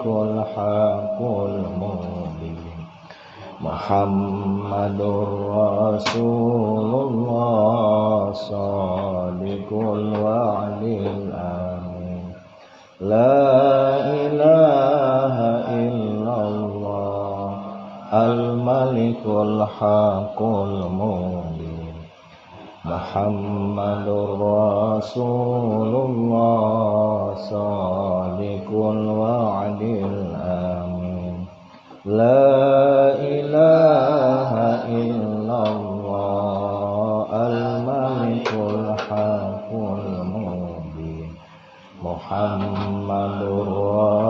الحق المبين محمد رسول الله صادق الوعد الأمين لا إله إلا الله الملك الحق المبين محمد رسول الله صادق الوعد الأمين لا إله إلا الله الملك الحق المبين محمد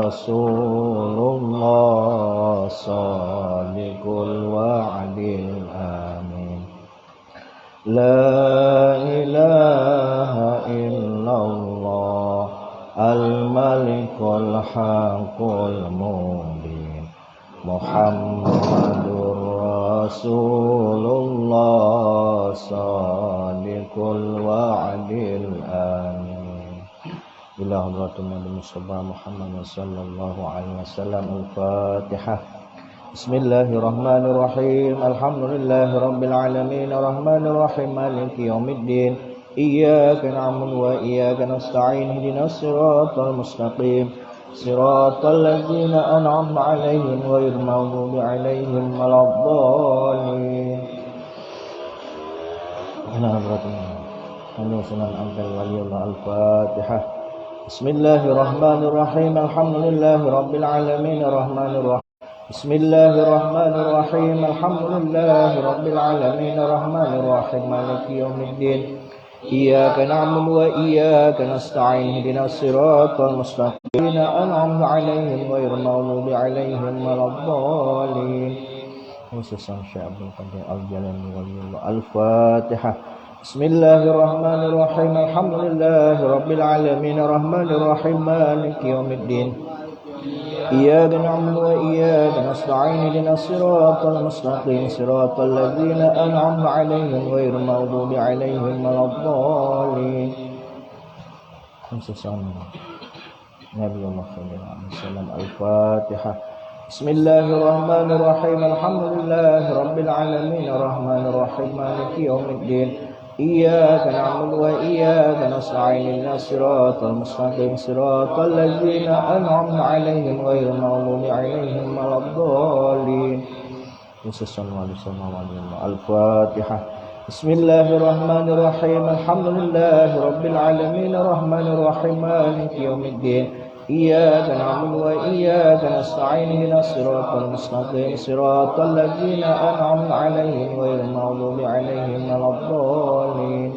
رسول الله صادق الوعد الأمين لا إله إلا الله الملك الحق المبين محمد رسول الله صادق الوعد الأمين إلى حضرة المصطفى محمد صلى الله عليه وسلم الفاتحة بسم الله الرحمن الرحيم الحمد لله رب العالمين الرحمن الرحيم مالك يوم الدين إياك نعبد وإياك نستعين اهدنا الصراط المستقيم صراط الذين أنعمت عليهم غير المغضوب عليهم ولا الضالين إلى حضرة الفاتحة بسم الله الرحمن الرحيم الحمد لله رب العالمين الرحمن الرحيم بسم الله الرحمن الرحيم الحمد لله رب العالمين الرحمن الرحيم مالك يوم الدين إياك نعبد وإياك نستعين اهدنا الصراط المستقيم أنعمت عليهم غير المغضوب عليهم ولا الضالين خصوصا شعب القدير الجلال والله الفاتحة بسم الله الرحمن الرحيم الحمد لله رب العالمين الرحمن الرحيم مالك يوم الدين إياك نعبد وإياك نستعين اهدنا الصراط المستقيم صراط الذين أنعمت عليهم غير المغضوب عليهم ولا الضالين خصوصا نبي الله صلى الله عليه وسلم الفاتحة بسم الله الرحمن الرحيم الحمد لله رب العالمين الرحمن الرحيم مالك يوم الدين إياك نعبد وإياك نستعين اهدنا الصراط المستقيم صراط الذين أنعمت عليهم غير المغضوب عليهم ولا الضالين الفاتحة بسم الله الرحمن الرحيم الحمد لله رب العالمين الرحمن الرحيم مالك يوم الدين إياك نعبد وإياك نستعين اهدنا الصراط المستقيم صراط الذين أنعمت عليهم غير المغضوب عليهم ولا الضالين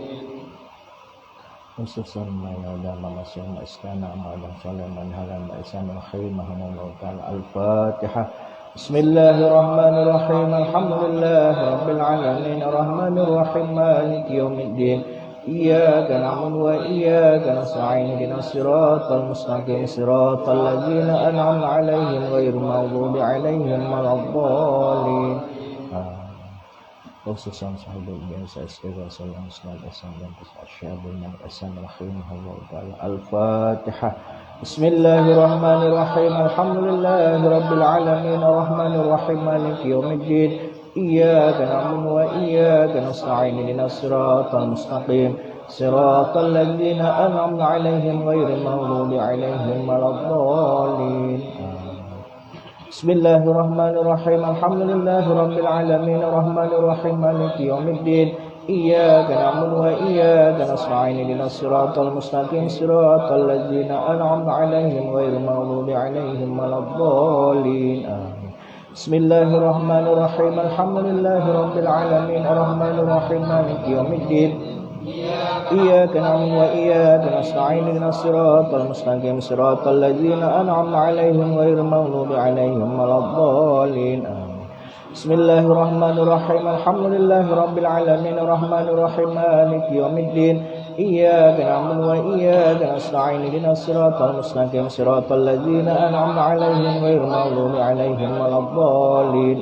خصوصا ما يودع ممسيح إسكان أمالا صلى هلم إسان رحيمه الله تعالى الفاتحة بسم الله الرحمن الرحيم الحمد لله رب العالمين الرحمن الرحيم مالك يوم الدين إياك نعبد وإياك نستعين اهدنا الصراط المستقيم صراط الذين أنعمت عليهم غير المغضوب عليهم ولا الضالين خصوصا صاحب البيئة استغفر صلى الله عليه وسلم الشعب من أسان رحمه الله تعالى الفاتحة بسم الله الرحمن الرحيم الحمد لله رب العالمين الرحمن الرحيم مالك يوم الدين إياك نعبد وإياك نستعين اهدنا الصراط المستقيم صراط الذين أنعمت عليهم غير المغضوب عليهم ولا الضالين بسم الله الرحمن الرحيم الحمد لله رب العالمين الرحمن الرحيم مالك يوم الدين إياك نعبد وإياك نستعين اهدنا الصراط المستقيم صراط الذين أنعمت عليهم غير المغضوب عليهم ولا الضالين بسم الله الرحمن الرحيم الحمد لله رب العالمين الرحمن الرحيم مالك يوم الدين إياك نعبد وإياك نستعين اهدنا الصراط المستقيم صراط الذين أنعمت عليهم غير المغضوب عليهم ولا الضالين بسم الله الرحمن الرحيم الحمد لله رب العالمين الرحمن الرحيم مالك يوم الدين إياك نعبد وإياك نستعين اهدنا الصراط المستقيم صراط الذين أنعمت عليهم غير المغضوب عليهم ولا الضالين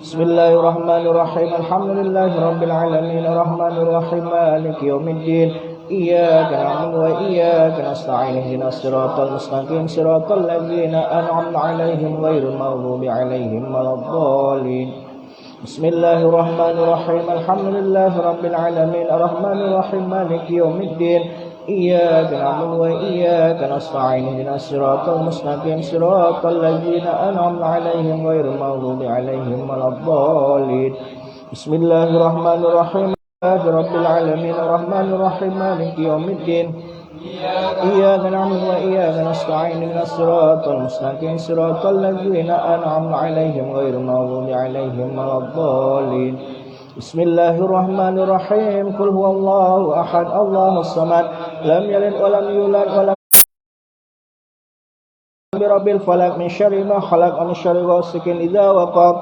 بسم الله الرحمن الرحيم الحمد لله رب العالمين الرحمن الرحيم مالك يوم الدين إياك نعبد وإياك نستعين اهدنا الصراط المستقيم صراط الذين أنعمت عليهم غير المغضوب عليهم ولا الضالين. بسم الله الرحمن الرحيم الحمد لله رب العالمين الرحمن الرحيم مالك يوم الدين إياك نعبد وإياك نستعين اهدنا الصراط المستقيم صراط الذين أنعمت عليهم غير المغضوب عليهم ولا الضالين. بسم الله الرحمن الرحيم رب العالمين الرحمن الرحيم مالك يوم الدين إياك نعبد وإياك نستعين اهدنا الصراط المستقيم صراط الذين أنعمت عليهم غير المغضوب عليهم ولا الضالين. بسم الله الرحمن الرحيم قل هو الله أحد الله الصمد لم يلد ولم يولد ولم برب الفلق من شر ما خلق ومن شر غاسق إذا وقب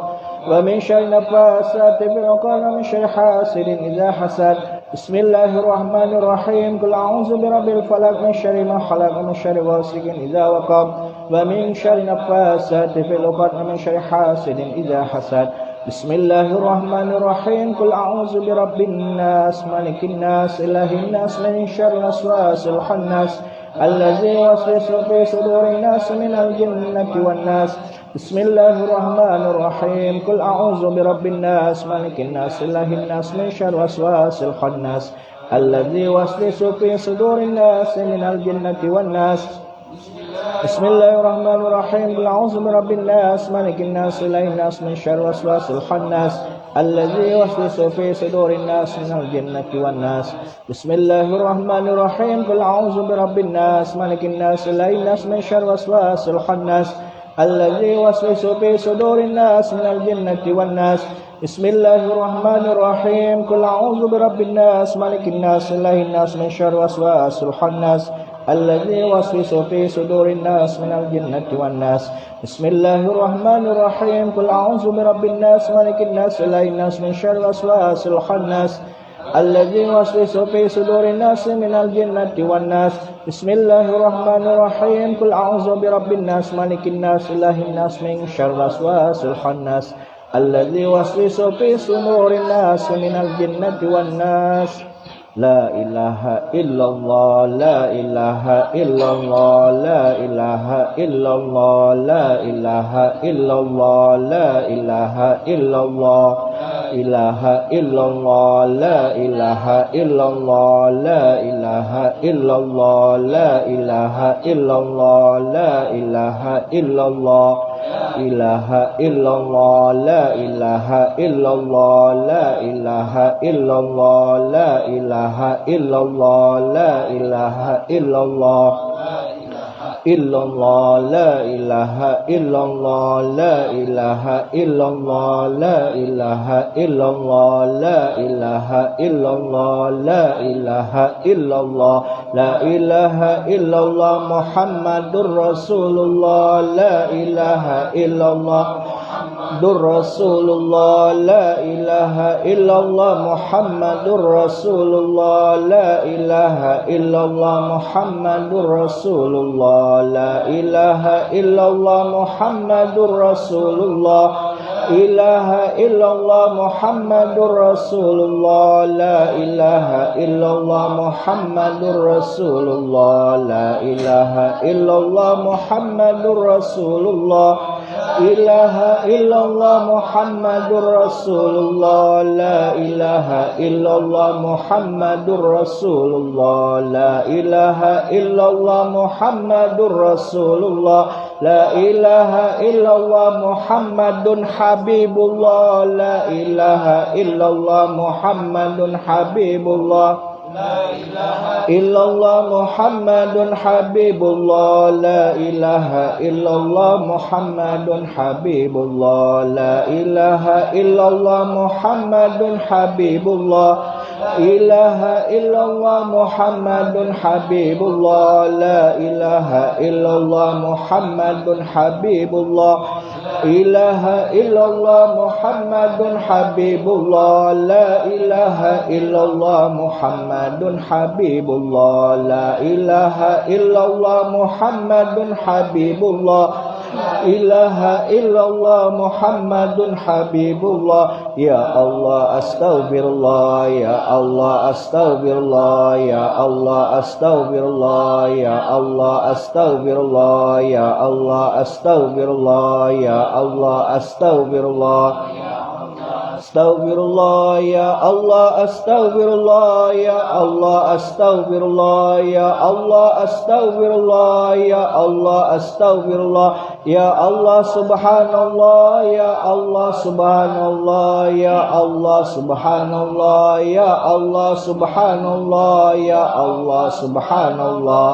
ومن شر النفاثات في العقد ومن شر حاسد إذا حسد. بسم الله الرحمن الرحيم قل أعوذ برب الفلق من شر ما خلق ومن شر غاسق إذا وقب ومن شر النفاثات في العقد ومن شر حاسد إذا حسد. بسم الله الرحمن الرحيم قل أعوذ برب الناس ملك الناس إله الناس من شر الوسواس الخناس الذي يوسوس في صدور الناس من الجنة والناس. بسم الله الرحمن الرحيم قل أعوذ برب الناس ملك الناس إله الناس من شر الوسواس الخناس الذي يوسوس في صدور الناس من الجنة والناس. بسم الله الرحمن الرحيم قل أعوذ برب الناس ملك الناس إله الناس من شر الوسواس الخناس الذي يوسوس في صدور الناس من الجنة والناس. بسم الله الرحمن الرحيم قل أعوذ برب الناس ملك الناس إله الناس من شر الوسواس الخناس الذي يوسوس في صدور الناس من الجنة والناس. بسم الله الرحمن الرحيم قل أعوذ برب الناس ملك الناس إله الناس من شر الوسواس الخناس الذي يوسوس في صدور الناس من الجنة والناس. بسم الله الرحمن الرحيم قل أعوذ برب الناس ملك الناس إله الناس من شر الوسواس الخناس الذي يوسوس في صدور الناس من الجنة والناس. بسم الله الرحمن الرحيم قل أعوذ برب الناس ملك الناس إله الناس من شر الوسواس الخناس الذي يوسوس في صدور الناس من الجنة والناس. لا إله إلا الله لا إله إلا الله لا إله إلا الله لا إله إلا الله لا إله إلا الله إله إلا الله لا إله إلا الله لا إله إلا الله لا إله إلا الله لا إله إلا الله إله إلا الله لا إله إلا الله لا إله إلا الله لا إله إلا الله لا إله إلا الله إلا الله لا إله إلا الله لا إله إلا الله لا إله إلا الله لا إله إلا الله لا إله إلا الله لا إله إلا الله محمد رسول الله لا إله إلا الله رسول الله لا إله إلا الله محمد رسول الله لا إله إلا الله محمد رسول الله لا إله إلا الله محمد رسول الله إله إلا الله محمد رسول الله لا إله إلا الله محمد رسول الله لا إله إلا الله محمد رسول الله إله إلا الله محمد رسول الله لا إله إلا الله محمد رسول الله لا إله إلا الله محمد رسول الله لا إله إلا الله محمد حبيب الله لا إله إلا الله محمد حبيب الله لا إله إلا الله محمد حبيب الله لا إله إلا الله محمد حبيب الله لا إله إلا الله محمد حبيب الله إله إلا الله محمد حبيب الله لا إله إلا الله محمد حبيب الله إله إلا الله محمد حبيب الله لا إله إلا الله محمد حبيب الله لا إله إلا الله محمد حبيب الله ilaha illallah Muhammadun Habibullah. Ya Allah astaghfirullah, ya Allah astaghfirullah, ya Allah astaghfirullah, ya Allah astaghfirullah, ya Allah astaghfirullah, ya Allah astaghfirullah. Astaghfirullah ya Allah, astaghfirullah ya Allah, astaghfirullah ya Allah, astaghfirullah ya Allah, astaghfirullah ya Allah, subhanallah ya Allah, subhanallah ya Allah, subhanallah ya Allah, subhanallah ya Allah, subhanallah.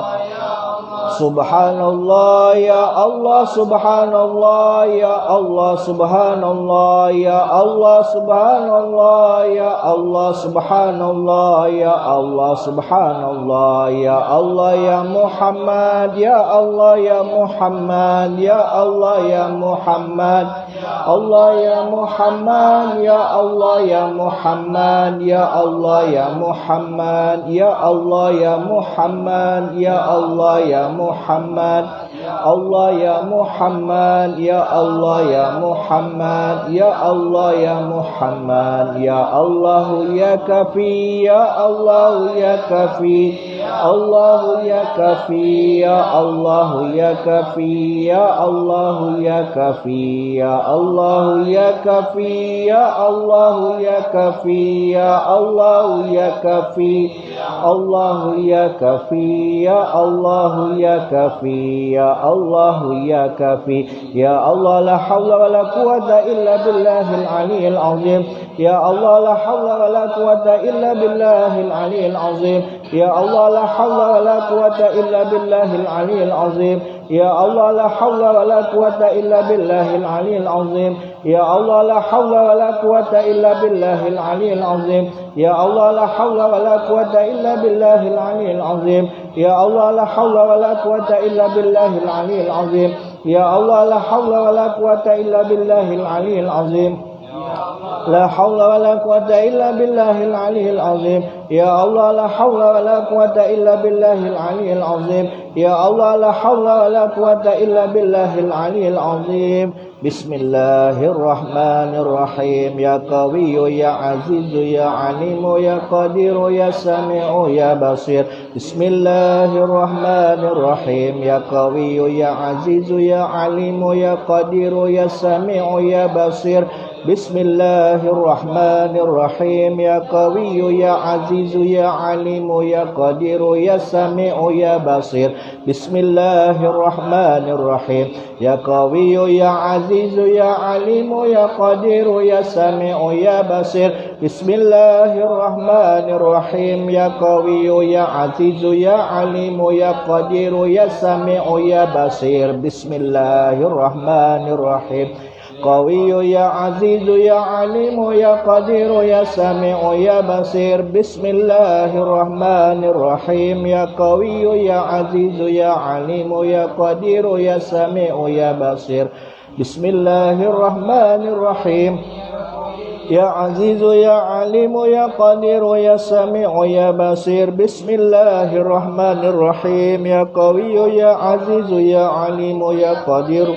Subhanallah ya Allah, subhanallah ya Allah, subhanallah ya Allah, subhanallah ya Allah, subhanallah ya Allah, subhanallah ya Allah, ya Muhammad ya Allah, ya Muhammad ya Allah, ya Muhammad Allah ya Muhammad ya Allah, ya Muhammad ya Allah, ya Muhammad ya Allah, ya Muhammad ya Allah, ya Muhammad Allah ya Muhammad ya Allah, ya Muhammad ya Allah, ya Muhammad ya Allah, ya Kafi ya Allah, ya Kafi Allah ya Kafi ya Allah, ya Kafi ya Allah, ya Kafi ya Allah, ya Kafi ya Allah, ya Kafi ya Allah, ya Kafi Allah, ya Kafi ya Allah, ya Kafi ya Allah, ya Kafi ya Allah, la hawla wa la quwwata illa billahil aliyyil azim. Ya Allah, la hawla wa la quwwata illa billahil aliyyil azim. Ya Allah, la hawla wa la quwwata illa billahil aliyyil azim. Ya Allah, la hawla wa la quwwata illa billahil aliyyil azim. Ya Allah, la hawla wa la quwwata illa billahil aliyyil azim. Ya Allah, la hawla wa la quwwata illa billahil aliyyil azim. Ya Allah, la hawla wa la quwwata illa billahil aliyyil azim. Ya Allah, la hawla wa la quwwata illa billahil aliyyil azim. La hawla wa la quwwata illa billahil aliyyil azim. Ya Allah, la hawla wa la quwwata illa billahil aliyyil azim. Ya Allah, la hawla wa la quwwata illa billahil aliyyil azim. Bismillahirrahmanirrahim. Ya Qawiyyu ya Azizyu ya Alimu ya Qadiru ya Sami'u ya Basir. Bismillahirrahmanirrahim. Ya Qawiyyu ya Azizyu ya Alimu ya Qadiru ya Sami'u ya Basir. Bismillahirrahmanirrahim. Ya Qawiyyu ya Azizyu ya Alimu ya Qadiru ya Sami'u ya Basir. Bismillahirrahmanirrahim. Ya Qawiyyu ya Azizyu ya Alimu ya Qadiru ya Sami'u ya Basir. Bismillahirrahmanirrahim. Ya Qawiyyu ya Azizyu ya Alimu ya Qadiru ya Sami'u ya Basir. Bismillahirrahmanirrahim. Qawiyyu ya Azizyu ya Alimu ya Qadiru ya Sami'u ya Basir. Bismillahirrahmanirrahim. Ya Qawiyyu ya Azizyu ya Alimu ya Qadiru ya Sami'u ya Basir. Bismillahirrahmanirrahim. Ya Azizyu ya Alimu ya Qadiru ya Sami'u ya Basir. Bismillahirrahmanirrahim. Ya Qawiyyu ya Azizyu ya Alimu ya Qadiru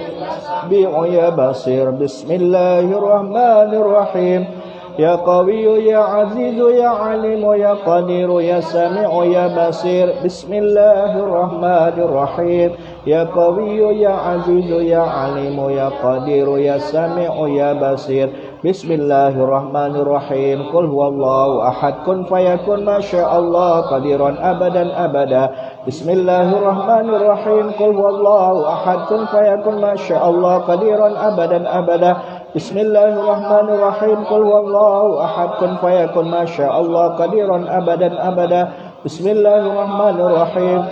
ya Basir. Bismillahirrahmanirrahim. Ya Qawiyyu ya Azizyu ya Alimu ya Qadiru ya Sami'u ya Basir. Bismillahirrahmanirrahim. Ya Qawiyyu ya Azizyu ya Alimu ya Qadiru ya Sami'u ya Basir. Bismillahirrahmanirrahim. Qul huwallahu ahad, kun fayakun, masyaallah qadiran abadan abada. Bismillahirrahmanirrahim. Qul huwallahu ahad, kun fayakun, masyaallah qadiran abadan abada. Bismillahirrahmanirrahim. Qul huwallahu ahad, kun fayakun, masyaallah qadiran abadan abada. Bismillahirrahmanirrahim.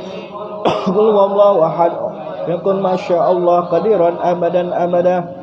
Qul huwallahu ahad, yakun masyaallah qadiran abadan abada.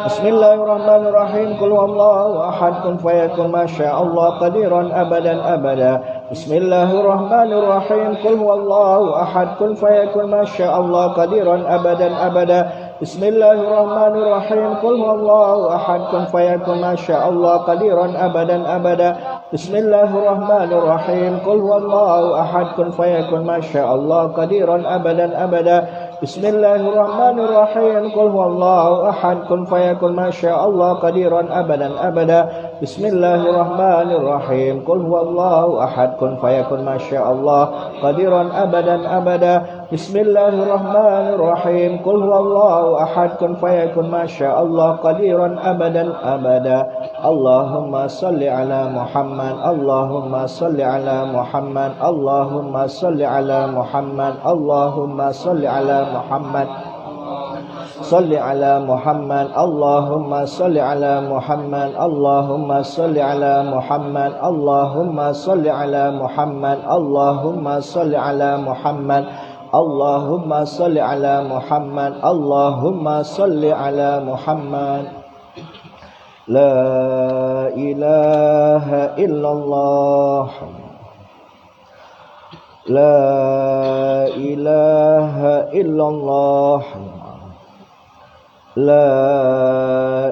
Bismillahirrahmanirrahim. Qul huwallahu ahad, kun fayakun, masyaallah qadiran abadan abada. Bismillahirrahmanirrahim. Qul huwallahu ahad, kun fayakun, masyaallah qadiran abadan abada. Bismillahirrahmanirrahim. Qul huwallahu ahad, kun fayakun, masyaallah qadiran abadan abada. Bismillahirrahmanirrahim. Qul huwallahu ahad, kun fayakun, masyaallah qadiran abadan abada. Bismillahirrahmanirrahim. Qul huwallahu ahad, kun fayakun masyaallah qadiran abadan abada. Bismillahirrahmanirrahim. Qul huwallahu ahad, kun fayakun masyaallah qadiran abadan abada. Bismillahirrahmanirrahim. Qul huwallahu ahad, kun fayakun masyaallah qadiran abadan abada. Allahumma salli ala Muhammad, Allahumma salli ala Muhammad, Allahumma salli ala Muhammad, Allahumma salli ala Muhammad, salli ala Muhammad, Allahumma salli ala Muhammad, Allahumma salli ala Muhammad, Allahumma salli ala Muhammad, Allahumma salli ala Muhammad, Allahumma salli ala Muhammad, Allahumma salli ala Muhammad. La ilaha illallah, la ilaha illallah, la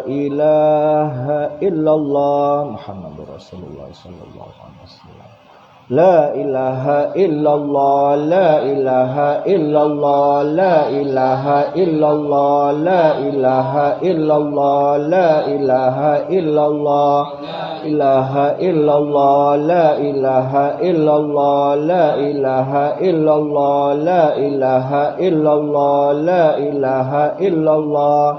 ilaha illallah, Muhammadur Rasulullah sallallahu alaihi wasallam. La ilaha illallah, la ilaha illallah, la ilaha illallah, la ilaha illallah, la ilaha illallah, ilaha illallah, la ilaha illallah, la ilaha illallah, la ilaha illallah, la ilaha illallah,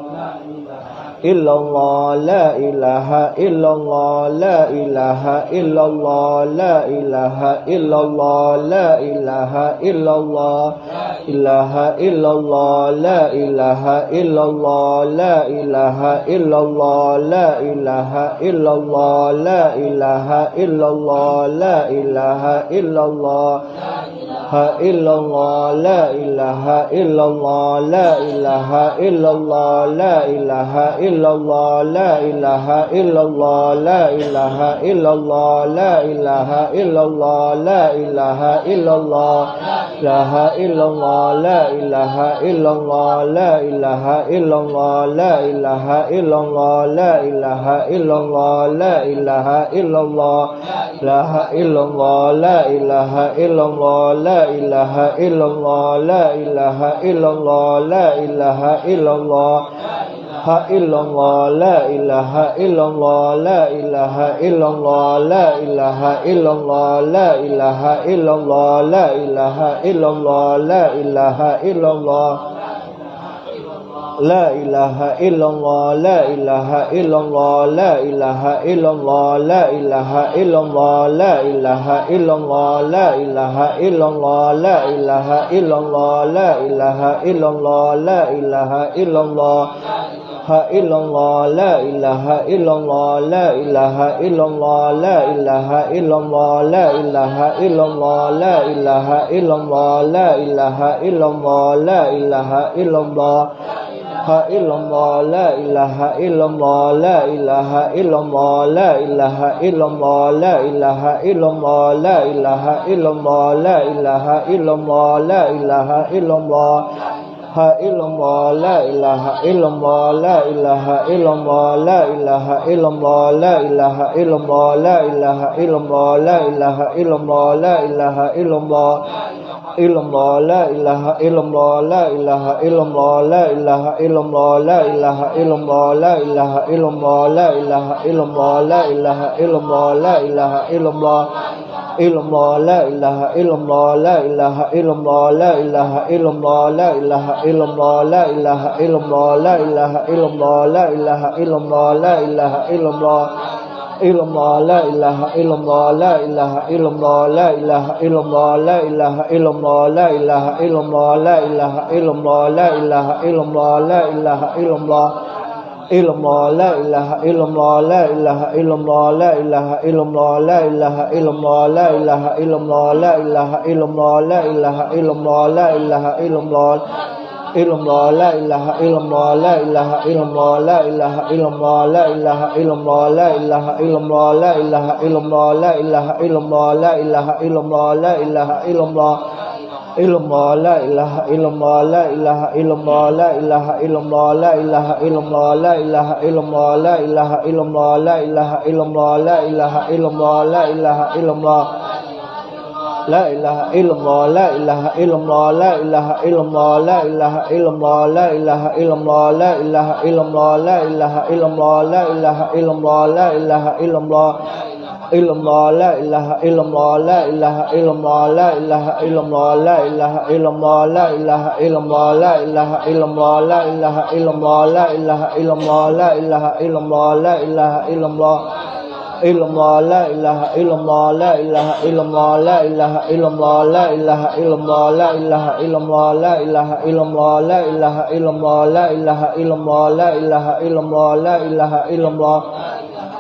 illallah, la ilaha illallah, la ilaha illallah, la ilaha illallah, la ilaha illallah, ilaha illallah, la ilaha illallah, la ilaha illallah, la ilaha illallah, la ilaha illallah, la ilaha illallah, ha illallah, la ilaha illallah, la ilaha illallah, la ilaha illallah, la ilaha illallah, la ilaha illallah, la ilaha illallah, la ilaha illallah, la ilaha illallah, la ilaha illallah, la ilaha illallah, la ilaha illallah, la ilaha illallah, la ilaha illallah, la ilaha illallah, la ilaha illallah, la ilaha illallah, la ilaha illallah, la ilaha illallah, ha illallah, la ilaha illallah, la ilaha illallah, la ilaha illallah, la ilaha illallah, la ilaha illallah, la ilaha illallah, la ilaha illallah, la ilaha illallah, la ilaha illallah, la ilaha illallah, la ilaha illallah, la ilaha illallah, la ilaha illallah, la ilaha illallah, la ilaha illallah, ha illallah, la ilaha illallah, la ilaha illallah, la ilaha illallah, la ilaha illallah, la ilaha illallah, la ilaha illallah, la ilaha illallah, ha illallah, la ilaha illallah, la ilaha illallah, la ilaha illallah, la ilaha illallah, la ilaha illallah, la ilaha illallah, la ilaha illallah, ha illallah, la ilaha illallah, la ilaha illallah, la ilaha illallah, la ilaha illallah, la ilaha illallah, la ilaha illallah, la ilaha illallah, illallah, la ilaha illallah, la ilaha illallah, la ilaha illallah, la ilaha illallah, la ilaha illallah, la ilaha illallah, la ilaha illallah, la ilaha illallah, illallah, la ilaha illallah, la ilaha illallah, la ilaha illallah, la ilaha illallah, la ilaha illallah, la ilaha illallah, la ilaha illallah, la ilaha illallah, illallah, la ilaha illallah, la ilaha illallah, la ilaha illallah, la ilaha illallah, la ilaha illallah, la ilaha illallah, la ilaha illallah, la ilaha illallah, illallah, la ilaha illallah, la ilaha illallah, la ilaha illallah, la ilaha illallah, la ilaha illallah, la ilaha illallah, la ilaha illallah, la ilaha illallah, illallah, la ilaha illallah, la ilaha illallah, la ilaha illallah, la ilaha illallah, la ilaha illallah, la ilaha illallah, la ilaha illallah, la ilaha illallah, la ilaha illallah, illallah, la ilaha illallah, la ilaha illallah, la ilaha illallah, la ilaha illallah, la ilaha illallah, la ilaha illallah, la ilaha illallah, la ilaha illallah, la ilaha illallah, la ilaha illallah, la ilaha illallah, la ilaha illallah, la ilaha illallah, la ilaha illallah, la ilaha illallah, la ilaha illallah, la ilaha illallah, la ilaha illallah, illallah, la ilaha illallah, la ilaha illallah, la ilaha illallah, la ilaha illallah, la ilaha illallah, la ilaha illallah, la ilaha illallah, la ilaha illallah, la ilaha illallah, la ilaha illallah, illallah, la ilaha illallah, la ilaha illallah, la ilaha illallah, la ilaha illallah, la ilaha illallah, la ilaha illallah, la ilaha illallah, la ilaha illallah, la ilaha illallah, la ilaha illallah,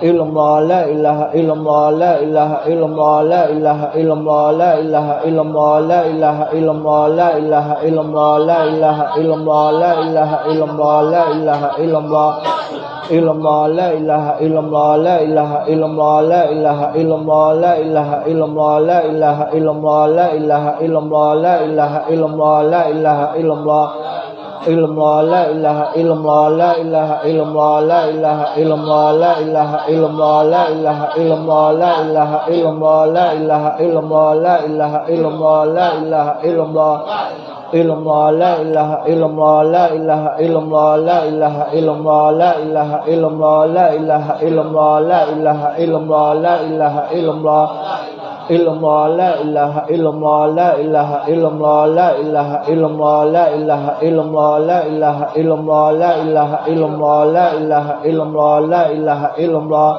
illallah, la ilaha illallah, la ilaha illallah, la ilaha illallah, la ilaha illallah, la ilaha illallah, la ilaha illallah, la ilaha illallah, la ilaha illallah, la ilaha illallah, illallah, la ilaha illallah, la ilaha illallah, la ilaha illallah, la ilaha illallah, la ilaha illallah, la ilaha illallah, la ilaha illallah, la ilaha illallah, illallah, la ilaha illallah, la ilaha illallah, la ilaha illallah, la ilaha illallah, la ilaha illallah, la ilaha illallah, la ilaha illallah, la ilaha illallah, la ilaha illallah, illallah, la ilaha illallah, la ilaha illallah, la ilaha illallah, la ilaha illallah, la ilaha illallah, la ilaha illallah, la ilaha illallah, illallah, la ilaha illallah, la ilaha illallah, la ilaha illallah, la ilaha illallah, la ilaha illallah, la ilaha illallah, la ilaha illallah, la ilaha illallah,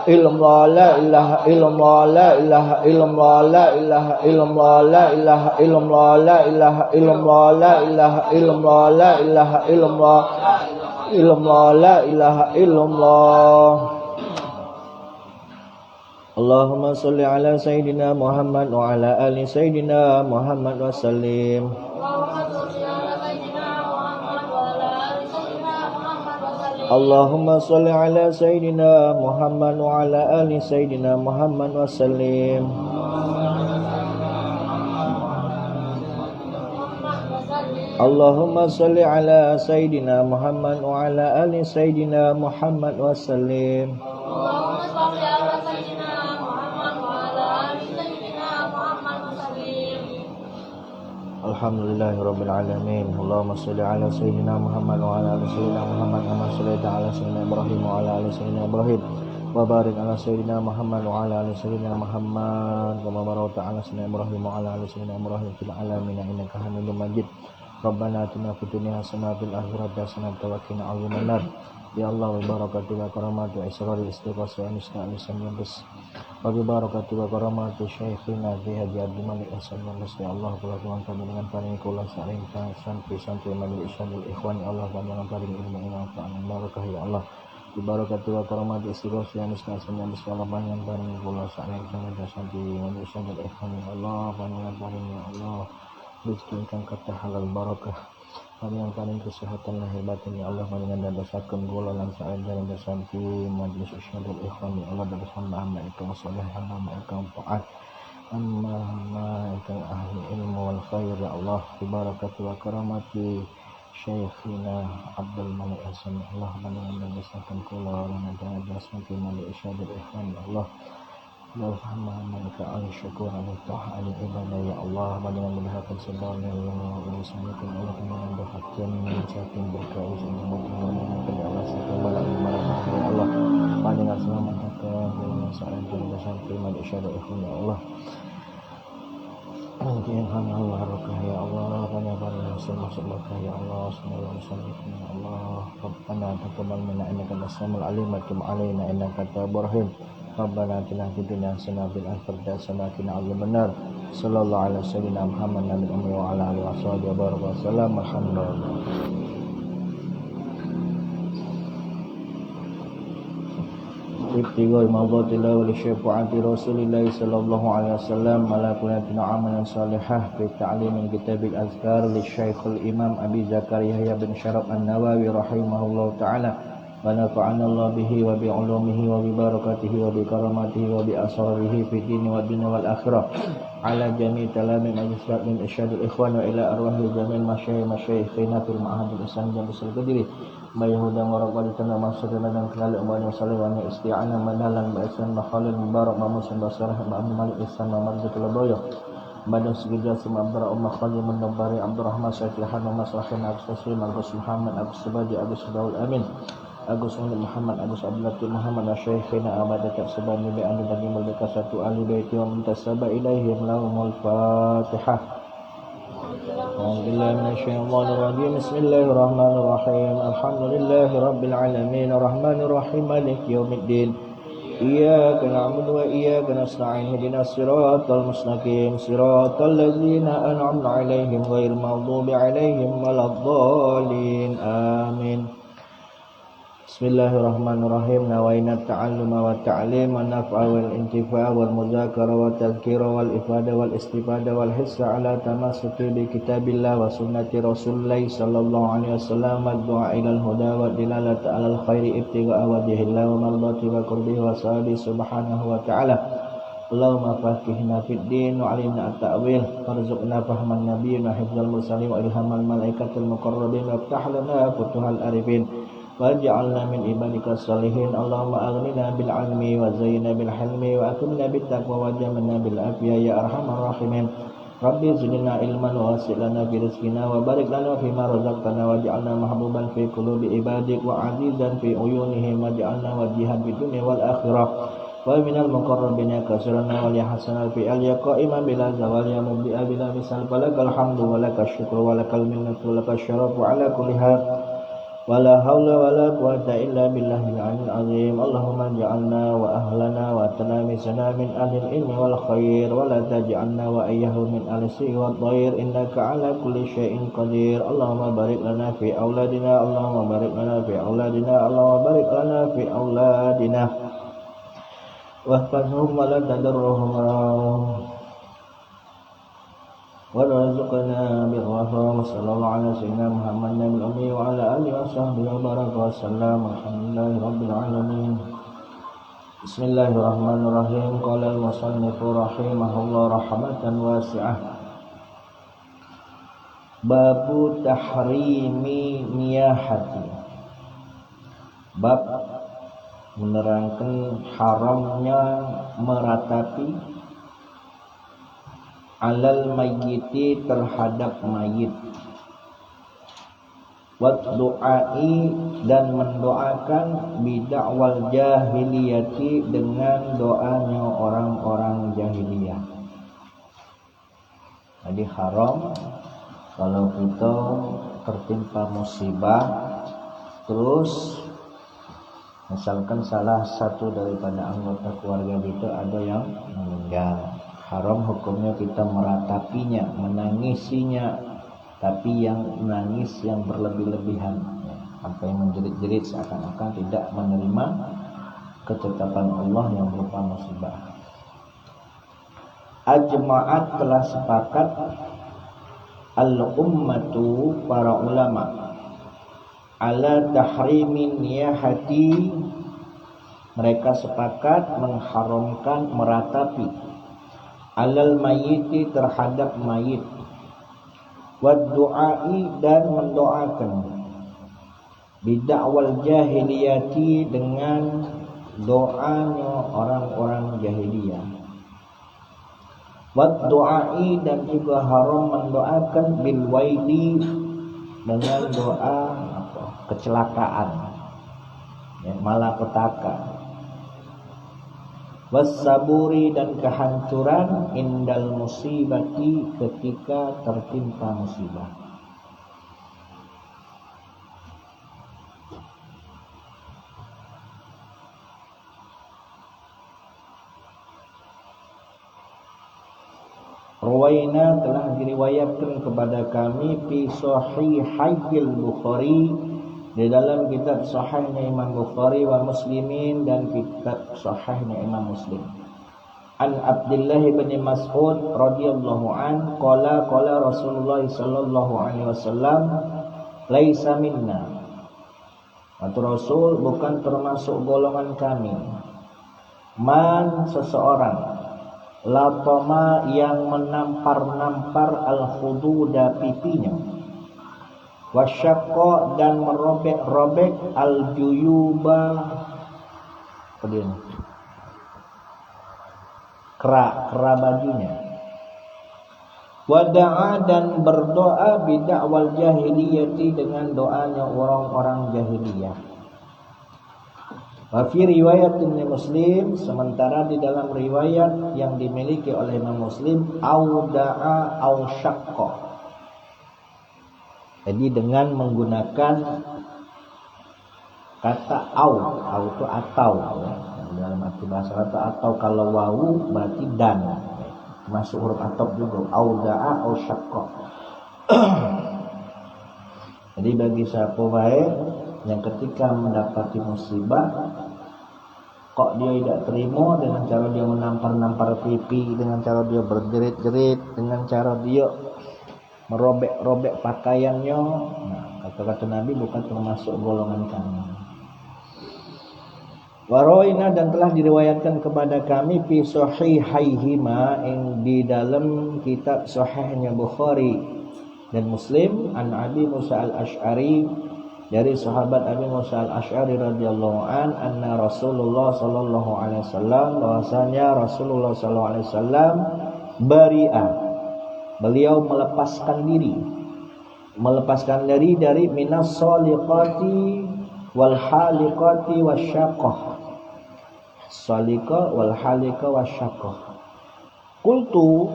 illallah, la ilaha illallah, la ilaha illallah, la ilaha illallah, la ilaha illallah, la ilaha illallah, la ilaha illallah, la ilaha illallah, illallah, la ilaha illallah. Allahumma salli ala Sayyidina Muhammad wa ala ali Sayyidina Muhammad wa sallim. Allahumma salli ala Sayyidina Muhammad wa ala ali Sayyidina Muhammad wa sallim. Allahumma salli ala Sayyidina Muhammad wa ala ali Sayyidina Muhammad wa sallim. Alhamdulillahirabbil alamin. Allahumma shalli ala sayyidina Muhammad wa ala ali sayyidina Muhammad kama shallaita ala sayyidina Ibrahim wa ala ali sayyidina Ibrahim wa barik ala sayyidina Muhammad wa ala ali sayyidina Muhammad kama barakta ala sayyidina Ibrahim wa ala ali sayyidina Ibrahim fil alamin innaka Hamidum Majid. Rabbana atina fid dunya hasanah wa fil akhirati hasanah wa qina adzaban nar. Ya Allah, wa barakatuh wa karamatu israr istighfar wa nisna lisan yabus. Wa barakatuh wa karamatu syekhina bi Haji Abdul Malik Hasan. Ya Allah, kula kami dengan paring kula saling santai majlis isyadul ikhwan. Ya Allah, panjenengan paring ilmu manfaat barakah ya Allah. Bi barakatuh wa karamatu istighfar wa nisna lisan yabus. Ya Allah, panjenengan paring kula saling santai majlis isyadul ikhwan. Ya Allah, panjenengan paring ya Allah rezeki ingkang kathah halal barakah. Panjenengan paring kesehatan lahir batin ya Allah, panjenengan dadosaken kula lan saedaran dasanti majlis isyadul ikhwan ya Allah, dados hamba-hamba ingkang saleh, hamba ingkang taat, hamba ingkang ahli ilmu wal khair ya Allah. Bi barakati wa karamati Syekhina Abdul Malik Hasan ya Allah, panjenengan dadosaken kula lan dadosaken majlis isyadul ikhwan ya Allah. Alhamdulillah ka al-syukur al-ta'ala ibadah ya Allah, panjenengan mudahkan segala urusan kita Allah, panjenengan mudahkan mencapai berkah urusan kita ya Allah, segala ibadah ya Allah, panjenengan selamatkan dengan saat dan sampai mati syada ikhwan ya Allah. Mungkin Allah barakah ya Allah, panjenengan masuk berkah ya Allah, semoga urusan kita ya Allah. Rabbana taqabbal minna innaka as-sami'ul 'alim wa tub 'alaina innaka at-tawwabur rahim. Rabbana atina fid dunya hasanah wa fil akhirati hasanah wa qina adzaban nar. Sallallahu alaihi wasallam Muhammad nabiyil ummi wa ala alihi washabihi wa baraka wasallam. Alhamdulillah. Ibtigha mawdatillah wa li syafaati Rasulillah sallallahu alaihi wasallam ala kulli amalan salihah fi ta'limin kitabil azkar li Syekhul Imam Abi Zakaria Yahya bin Syaraf An-Nawawi rahimahullahu taala. Wa nafa'ana Allah bihi wa bi 'ulumihi wa bi barakatihi wa bi karamatihi wa bi asrarihi fi dini wa dunya wal akhirah ala jami' talamin majlis min isyadul ikhwan wa ila arwahil jamil masyayikhina fil ma'hadil ihsan jamsul qadiri bayahudan wa rabbadan wa masadana dan kelal umman wa sallallahu isti'ana manalan ba'san makhalil mubarak mamusan basarah ma'am malik ihsan wa marzatul boyo Badal Segera Sima Abdurrahman Umar Khalil Mendabari Abdurrahman Syaifihan Muhammad Sulahin Agus Taslim Agus Muhammad Agus Sebaji Agus Daul Amin Agus Muhammad Agus Abdulatul Muhammad Syaikhina Ahmad Dekat Sebani Bi'anu Bagi Merdeka Satu Ahli Baiti Wa Muntasabah Ilaihim Lahumul Fatihah. Bismillahirrahmanirrahim. Bismillahirrahmanirrahim. Alhamdulillahi Rabbil Alamin Ar-Rahmanirrahim Maliki Yawmiddin Iyyaka na'budu wa iyyaka nasta'in ihdinas siratal mustaqim siratal ladzina an'amta 'alaihim ghairil maghdubi 'alaihim waladdallin amin. Bismillahirrahmanirrahim. Nawaina ta'alluma wa ta'lim wa naf'a wal intifa' wal muzakara wa tadhkira wal ifada wal istifada wal hissa ala tamassuki bi kitabillah wa sunnati rasulillah sallallahu alaihi wasallam wa du'a ila al huda wa dilalata ala al khairi ibtigha'a wajhillah wa mardati wa qurbihi wa sahabi subhanahu wa ta'ala. Allahumma faqihna fid din wa 'allimna at-ta'wil warzuqna fahman nabiyyin wa hifdzal mursalin wa ilhamal malaikatil muqarrabin wa iftah lana futuhal arifin waj'alna min ibadika salihin. Allahumma aghnina bil 'ilmi wa zayyinna bil hilmi wa akrimna bit taqwa wa jamilna bil afiyah ya arhamar rahimin. Rabbi zidna ilman wa wasi' lana fi rizqina wa barik lana fima razaqtana waj'alna mahbuban fi qulubi ibadik wa 'azizan fi uyunihim waj'alna wajihan fid dunya wal akhirah wa minal muqarrabin ya kasirana wal yahsana fi al yaqaima bila zawal ya mubdi'a bila misal balakal hamdu wa lakal syukru wa lakal minnatu wa lakal syarafu ala kulli hal wala haula wala quwwata illa billahil aliyyil azim. Allahumma ja'alna wa ahlana wa tanamisana min ahlil ilmi wal khair wa la taj'alna wa ayyahu min alisi wa dhair innaka ala kulli syai'in qadir. Allahumma barik lana fi auladina Allahumma barik lana fi auladina Allahumma barik lana fi auladina wahfazhum wa la tadurruhum warzuqna birrahmah sallallahu ala sayyidina Muhammad nabil ummi wa ala alihi wa sahbihi wa baraka wa sallam. Alhamdulillahi rabbil alamin. Bismillahirrahmanirrahim. Qala al-musannif rahimahullah rahmatan wasi'ah. Babu tahrimi niyahati. Bab menerangkan haramnya meratapi alal mayyiti terhadap mayit wat du'ai dan mendoakan bid'awal jahiliyati dengan doanya orang-orang jahiliyah. Jadi haram kalau kita tertimpa musibah terus misalkan salah satu daripada anggota keluarga kita ada yang meninggal, haram hukumnya kita meratapinya, menangisinya, tapi yang menangis yang berlebih-lebihan sampai menjerit-jerit seakan-akan tidak menerima ketetapan Allah yang berupa musibah. Ajma'at telah sepakat al-ummatu para ulama ala tahrimin niyahati, mereka sepakat mengharamkan meratapi alal mayyiti terhadap mayit wad du'ai dan mendoakan bid'awal jahiliyati dengan doanya orang-orang jahiliyah wad du'ai dan juga haram mendoakan bil waili dengan doa kecelakaan ya, malapetaka wassaburi dan kehancuran indal musibati ketika tertimpa musibah. Ruwaina telah diriwayatkan kepada kami fi sahihil Bukhari, di dalam kitab sahihnya Imam Bukhari wa Muslimin dan kitab sahihnya Imam Muslim. An Abdullah bin Mas'ud radhiyallahu an qala Rasulullah sallallahu alaihi wasallam laisa minna. Atau Rasul bukan termasuk golongan kami. Man seseorang latoma yang menampar-nampar al-khududa pipinya, wasyaqqa dan merobek-robek al-juyuba kera bajunya, Wada'a dan berdoa bidakwal jahiliyati dengan doanya orang-orang jahiliyah. Wa fi riwayatin Muslim, sementara di dalam riwayat yang dimiliki oleh Imam Muslim, auda'a au syaqqa. Jadi dengan menggunakan kata au itu atau ya. Dalam arti bahasa Arab atau kalau wawu berarti dan. Masuk huruf atau juga auda'a au syaqqa. Jadi bagi siapa baik yang ketika mendapati musibah kok dia tidak terima dengan cara dia menampar-nampar pipi, dengan cara dia berjerit-jerit, dengan cara dia merobek-robek pakaiannya, nah kata-kata Nabi bukan termasuk golongan kami. Waroina dan telah diriwayatkan kepada kami fi sahihaihima yang di dalam kitab sahihnya Bukhari dan Muslim an Abi Musa al-Asy'ari dari sahabat Abi Musa al-Asy'ari radhiyallahu an anna Rasulullah sallallahu alaihi wasallam bahwasanya Rasulullah sallallahu alaihi wasallam bari'a, beliau melepaskan diri dari minas saliqati wal haliqati wasyaqah. Salika wal halika wasyaqah. Qultu,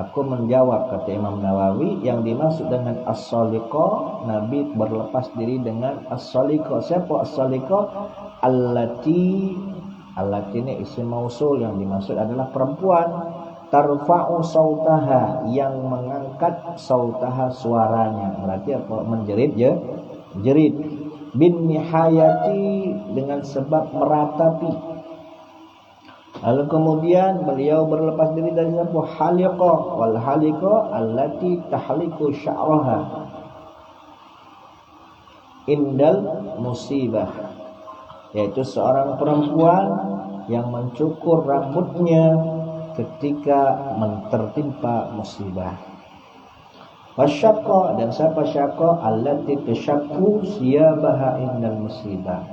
aku menjawab, kata Imam Nawawi, yang dimaksud dengan as-salika, Nabi berlepas diri dengan as-salika. Siapa as-salika? Allati ini isim mausul, yang dimaksud adalah perempuan. Tarfa'u sautaha, yang mengangkat sautaha, suaranya. Berarti apa? Menjerit ya? Jerit. Bin nihayati, dengan sebab meratapi. Lalu kemudian beliau berlepas diri dari siapa? Haliqa, wal haliqa allati tahliku sya'raha indal musibah, yaitu seorang perempuan yang mencukur rambutnya ketika tertimpa musibah. Wasyaqqa, dan siapa syaqqa? Allati tashaqqu siyabaha indal musibah,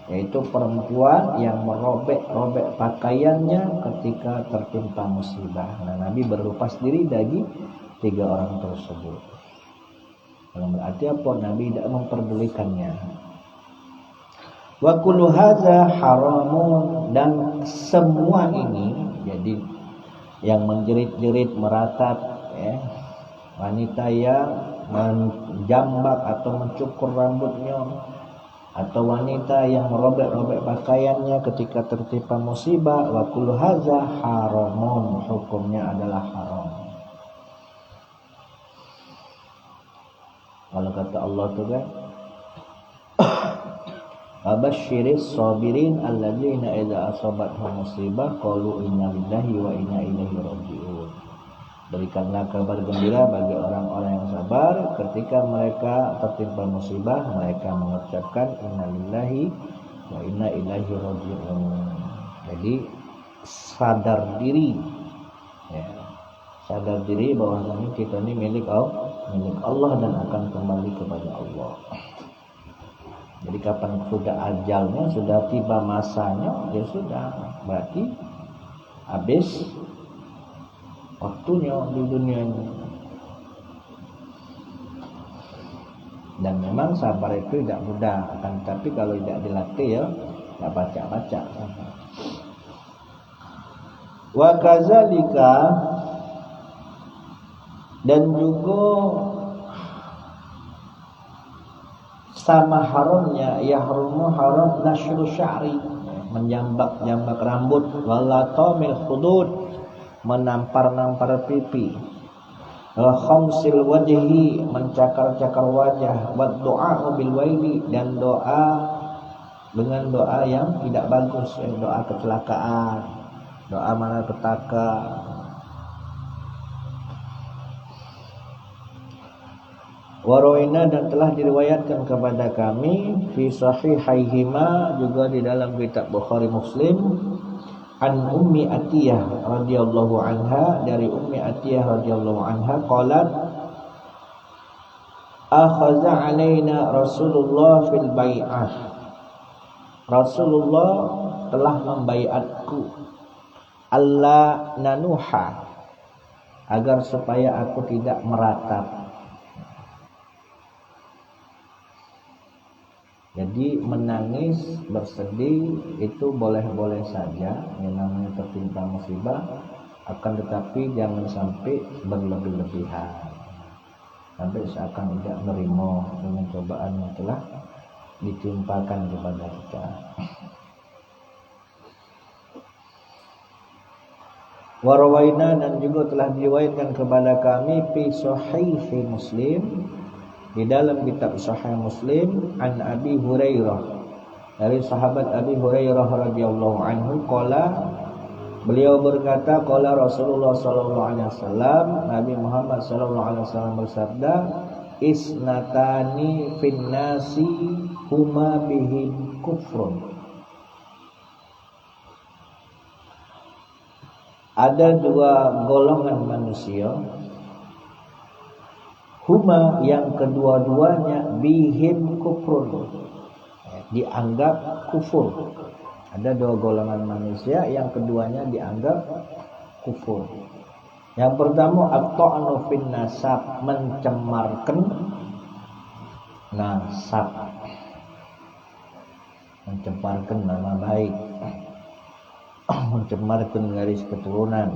yaitu perempuan yang merobek-robek pakaiannya ketika tertimpa musibah. Nah, Nabi berlepas diri dari 3 orang tersebut. Dalam berarti apa? Nabi tidak memperdulikannya. Wa kullu hadza haramun, dan semua ini, jadi yang menjerit-jerit, meratap ya, wanita yang menjambak atau mencukur rambutnya, atau wanita yang merobek-robek pakaiannya ketika tertimpa musibah, wa kullu hadza haramun, hukumnya adalah haram. Kalau kata Allah tu kan, abasyiris sabirin alladzina idza asabatuhum musibah qalu inna lillahi wa inna ilaihi raji'un. Berikanlah kabar gembira bagi orang-orang yang sabar ketika mereka tertimpa musibah, mereka mengucapkan innalillahi wa inna ilaihi raji'un. Jadi sadar diri ya, sadar diri bahwa kita ini milik Allah dan akan kembali kepada Allah. Jadi kapan sudah ajalnya, sudah tiba masanya, ya sudah, berarti habis waktunya di dunia ini. Dan memang sabar itu tidak mudah, akan tetapi kalau tidak dilatih ya, tidak baca-baca. Wa kadzalika, dan juga sama haramnya, yahrumu haram nasyru sya'ri, menjambak-jambak rambut, walatamil hudud, menampar-nampar pipi, khamsil wajhi, mencakar-cakar wajah, wa du'a bil waili, dan doa dengan doa yang tidak bagus, doa kecelakaan, doa malapetaka. Waroina, dan telah diriwayatkan kepada kami fi sahihaihima, juga di dalam kitab Bukhari Muslim, an Ummi Atiyah radhiyallahu anha, dari Ummi Atiyah radhiyallahu anha qalat akhadha alaina Rasulullah fil bai'ah, Rasulullah telah membaiatku alla nanuha, agar supaya aku tidak meratap. Jadi menangis, bersedih itu boleh-boleh saja, yang namanya tertimpa musibah, akan tetapi jangan sampai berlebih-lebihan, sampai seakan tidak menerima dengan cobaan yang telah ditimpakan kepada kita. Warawaina, dan juga telah diriwayatkan kepada kami fi sahih Muslim, di dalam kitab Sahih Muslim, an Abi Hurairah, dari sahabat Abi Hurairah radhiyallahu anhu, qala, beliau berkata, qala Rasulullah sallallahu alaihi wasallam, Nabi Muhammad sallallahu alaihi wasallam bersabda, isnatani fin nasi huma bihim kufrun. Ada dua golongan manusia, huma yang kedua-duanya bihim kufrun, dianggap kufur. Ada dua golongan manusia yang keduanya dianggap kufur. Yang pertama at-ta'nu fin nasab, mencemarkan nasab, mencemarkan nama baik, mencemarkan garis keturunan.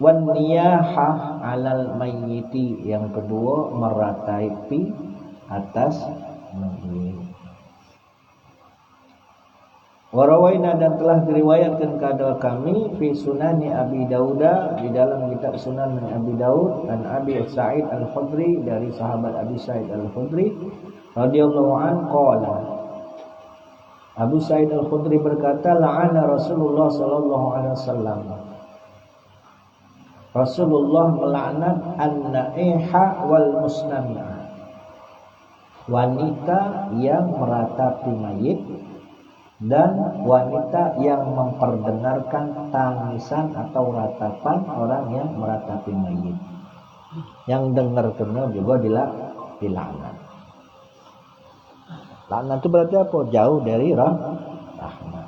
Wan niyahah alal mayyiti, yang kedua meratapi atas mayit. Warawaina, dan telah diriwayatkan kepada kami fi sunani Abi Dauda, di dalam kitab Sunan Abi Daud, dan Abi Sa'id Al-Khudri, dari sahabat Abi Sa'id Al-Khudri radhiyallahu an qala, Abu Sa'id Al-Khudri berkata, la'ana Rasulullah sallallahu alaihi wasallam, Rasulullah melaknat an-na'iha wal musnami'ah, wanita yang meratapi mayit dan wanita yang memperdengarkan tangisan atau ratapan orang yang meratapi mayit. Yang dengar kena juga dilaknat. Laknat itu berarti apa? Jauh dari rahmat.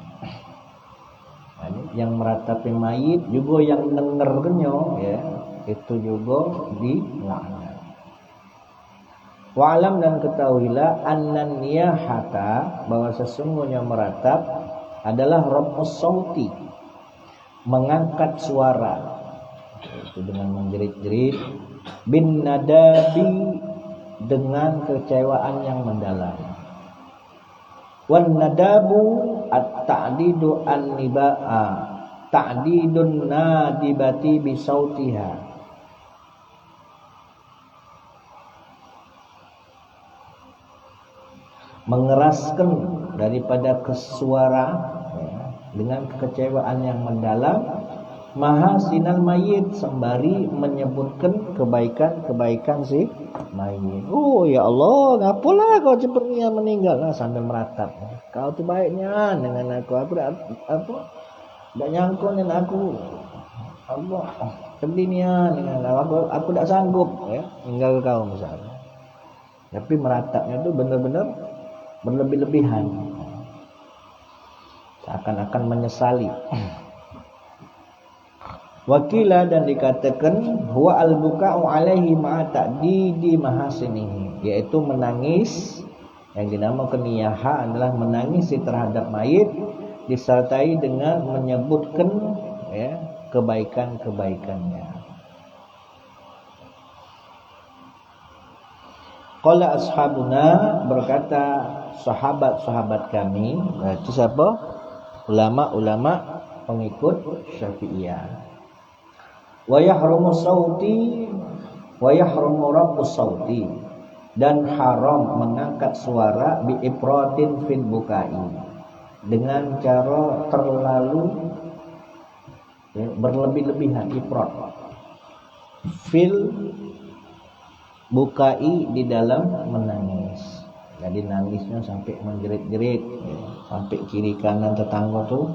Yang meratapi mayit juga yang dengarnya, ya, itu juga dilaknat. Wa'alam, dan ketahuilah, annan niyahata, bahwa sesungguhnya meratap adalah raf'us sauti, mengangkat suara, itu dengan menjerit-jerit, bin nadabi, dengan kecewaan yang mendalam. Wan nadabu at-ta'didu an-niba'a, ta'didun nadibati bi sautiha, mengeraskan daripada kesuara, ya, dengan kekecewaan yang mendalam. Mahasinal mayit, sembari menyebutkan kebaikan si mayit. Oh ya Allah, ngapalah kau seperti yang meninggal, sambil meratap. Kau tu baiknya dengan aku tak nyangkut dengan aku. Sedihnya dengan aku tak sanggup, ya, tinggal kau misalnya. Tapi meratapnya tu benar-benar berlebih-lebihan, seakan-akan menyesali. Wakila, dan dikatakan huwa al-buka'u alaihi ma'a ta'didi mahasinihi, yaitu menangis, yang dinamakan niyaha adalah menangis terhadap mayit disertai dengan menyebutkan, ya, kebaikan-kebaikannya. Qala ashabuna, berkata sahabat-sahabat kami, itu siapa? Ulama-ulama pengikut Syafi'iyah. Wa yahrumu sauti wa yahrumu rabbus sauti, dan haram mengangkat suara bi ifratin fil bukai, dengan cara terlalu, ya, berlebih-lebihan, ifrat fil bukai, di dalam menangis. Jadi nangisnya sampai menjerit-jerit, ya, sampai kiri kanan tetangga tuh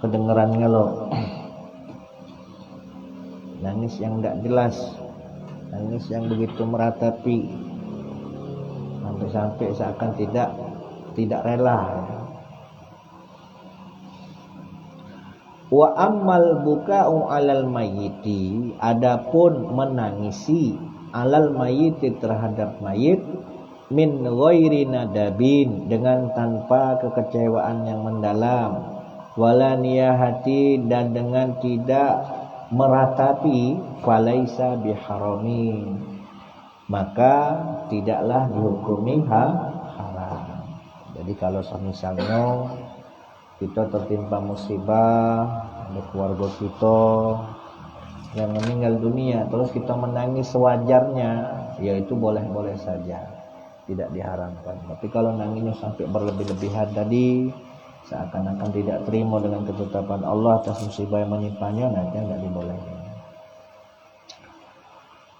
kedengerannya loh. Nangis yang tidak jelas, nangis yang begitu meratapi, sampai seakan tidak rela. Wa ammal buka'u 'alal mayyiti, adapun menangisi alal mayyiti terhadap mayit, min ghairi nadabin, dengan tanpa kekecewaan yang mendalam, wala niyahati, dan dengan tidak meratapi, falaisa biharamin, maka tidaklah dihukumi haram. Jadi kalau misalnya kita tertimpa musibah, ada keluarga kita yang meninggal dunia, terus kita menangis sewajarnya, ya itu boleh-boleh saja, tidak diharamkan. Tapi kalau nangisnya sampai berlebih-lebihan tadi, seakan-akan tidak terima dengan ketetapan Allah atas musibah yang menimpanya, nanti tidak dibolehkan.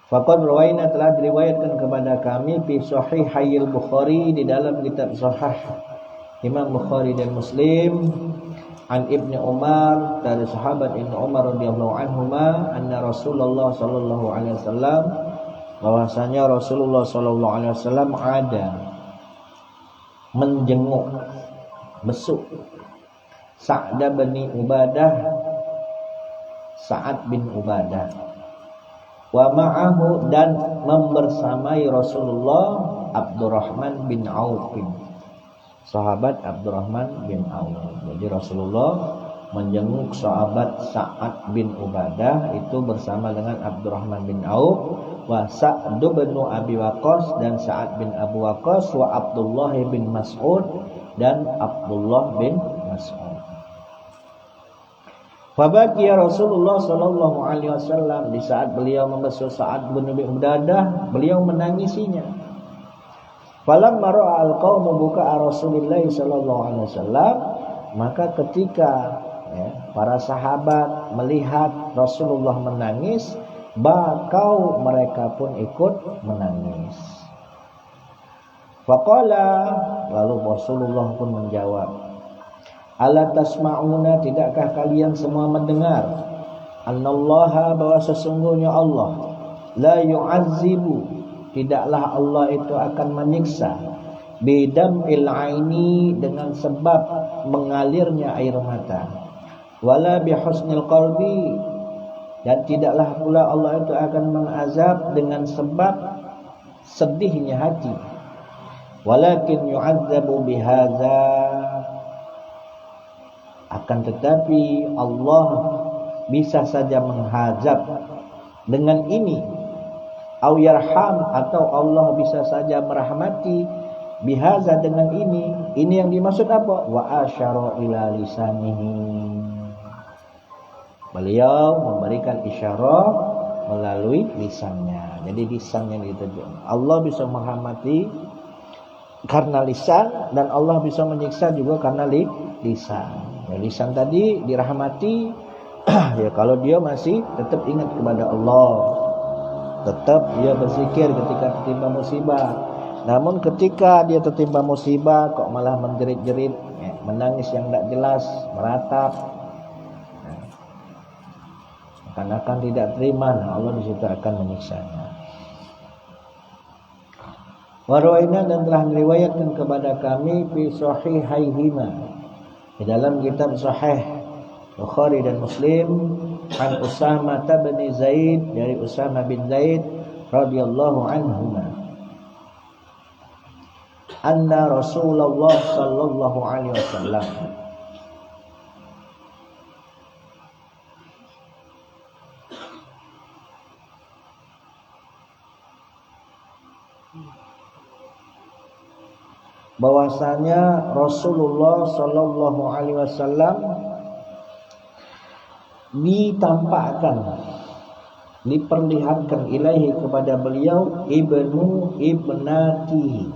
Faqad rawaina, telah diriwayatkan kepada kami, fi Sahihil Bukhari, di dalam kitab Sahih Imam Bukhari dan Muslim, an Ibnu Umar, dari sahabat Ibnu Umar radhiyallahu anhuma, anna Rasulullah sallallahu alaihi wasallam, bahwasanya Rasulullah sallallahu alaihi wasallam ada menjenguk, besuk Sa'd bin Ubadah, Sa'ad bin Ubadah, wa ma'ahu, dan membersamai Rasulullah Abdurrahman bin Auf, sahabat Abdurrahman bin Auf. Jadi Rasulullah menjenguk sahabat Sa'ad bin Ubadah itu bersama dengan Abdurrahman bin Auf, wa Sa'd bin Abi Waqqas, dan Sa'ad bin Abu Waqqas, wa Abdullah bin Mas'ud, dan Abdullah bin Mas'ud. Fabaqiya Rasulullah sallallahu alaihi wasallam, di saat beliau membesuk Sa'ad bin Ubadah, beliau menangisinya. Falamma ra'a al-qaum buka'a Rasulillah sallallahu alaihi wasallam, maka ketika para sahabat melihat Rasulullah menangis, bakau, mereka pun ikut menangis. Faqala, lalu Rasulullah pun menjawab, ala tasma'una, tidakkah kalian semua mendengar, annallaha, bahwa sesungguhnya Allah, la yu'azzibu, tidaklah Allah itu akan menyiksa, bidam'il aini, dengan sebab mengalirnya air mata, wala bihusnil qalbi, dan tidaklah pula Allah itu akan mengazab dengan sebab sedihnya hati, walakin yu'azzabu bihadza, akan tetapi Allah bisa saja menghazab dengan ini, au yarham, atau Allah bisa saja merahmati, bihaza, dengan ini. Ini yang dimaksud apa? Wa asyara ila lisanihi, beliau memberikan isyarat melalui lisannya. Jadi lisan yang dituju, Allah bisa merahmati karena lisan, dan Allah bisa menyiksa juga karena lisan. Ya, lisan tadi dirahmati ya kalau dia masih tetap ingat kepada Allah, tetap dia berzikir ketika tertimpa musibah. Namun ketika dia tertimpa musibah kok malah menjerit-jerit, menangis yang tidak jelas, meratap, akan tidak terima, Allah di situ akan menyiksanya. Warawaina, dan telah meriwayatkan kepada kami, fi sahihaihima, di dalam kitab Sahih Bukhari dan Muslim, an Usamah bin Zaid, dari Usamah bin Zaid radhiyallahu anhuma, anna Rasulullah sallallahu alaihi wasallam, bahwasanya Rasulullah sallallahu alaihi wasallam ditampakkan, diperlihatkan ilaihi, kepada beliau, ibnu ibnatihi,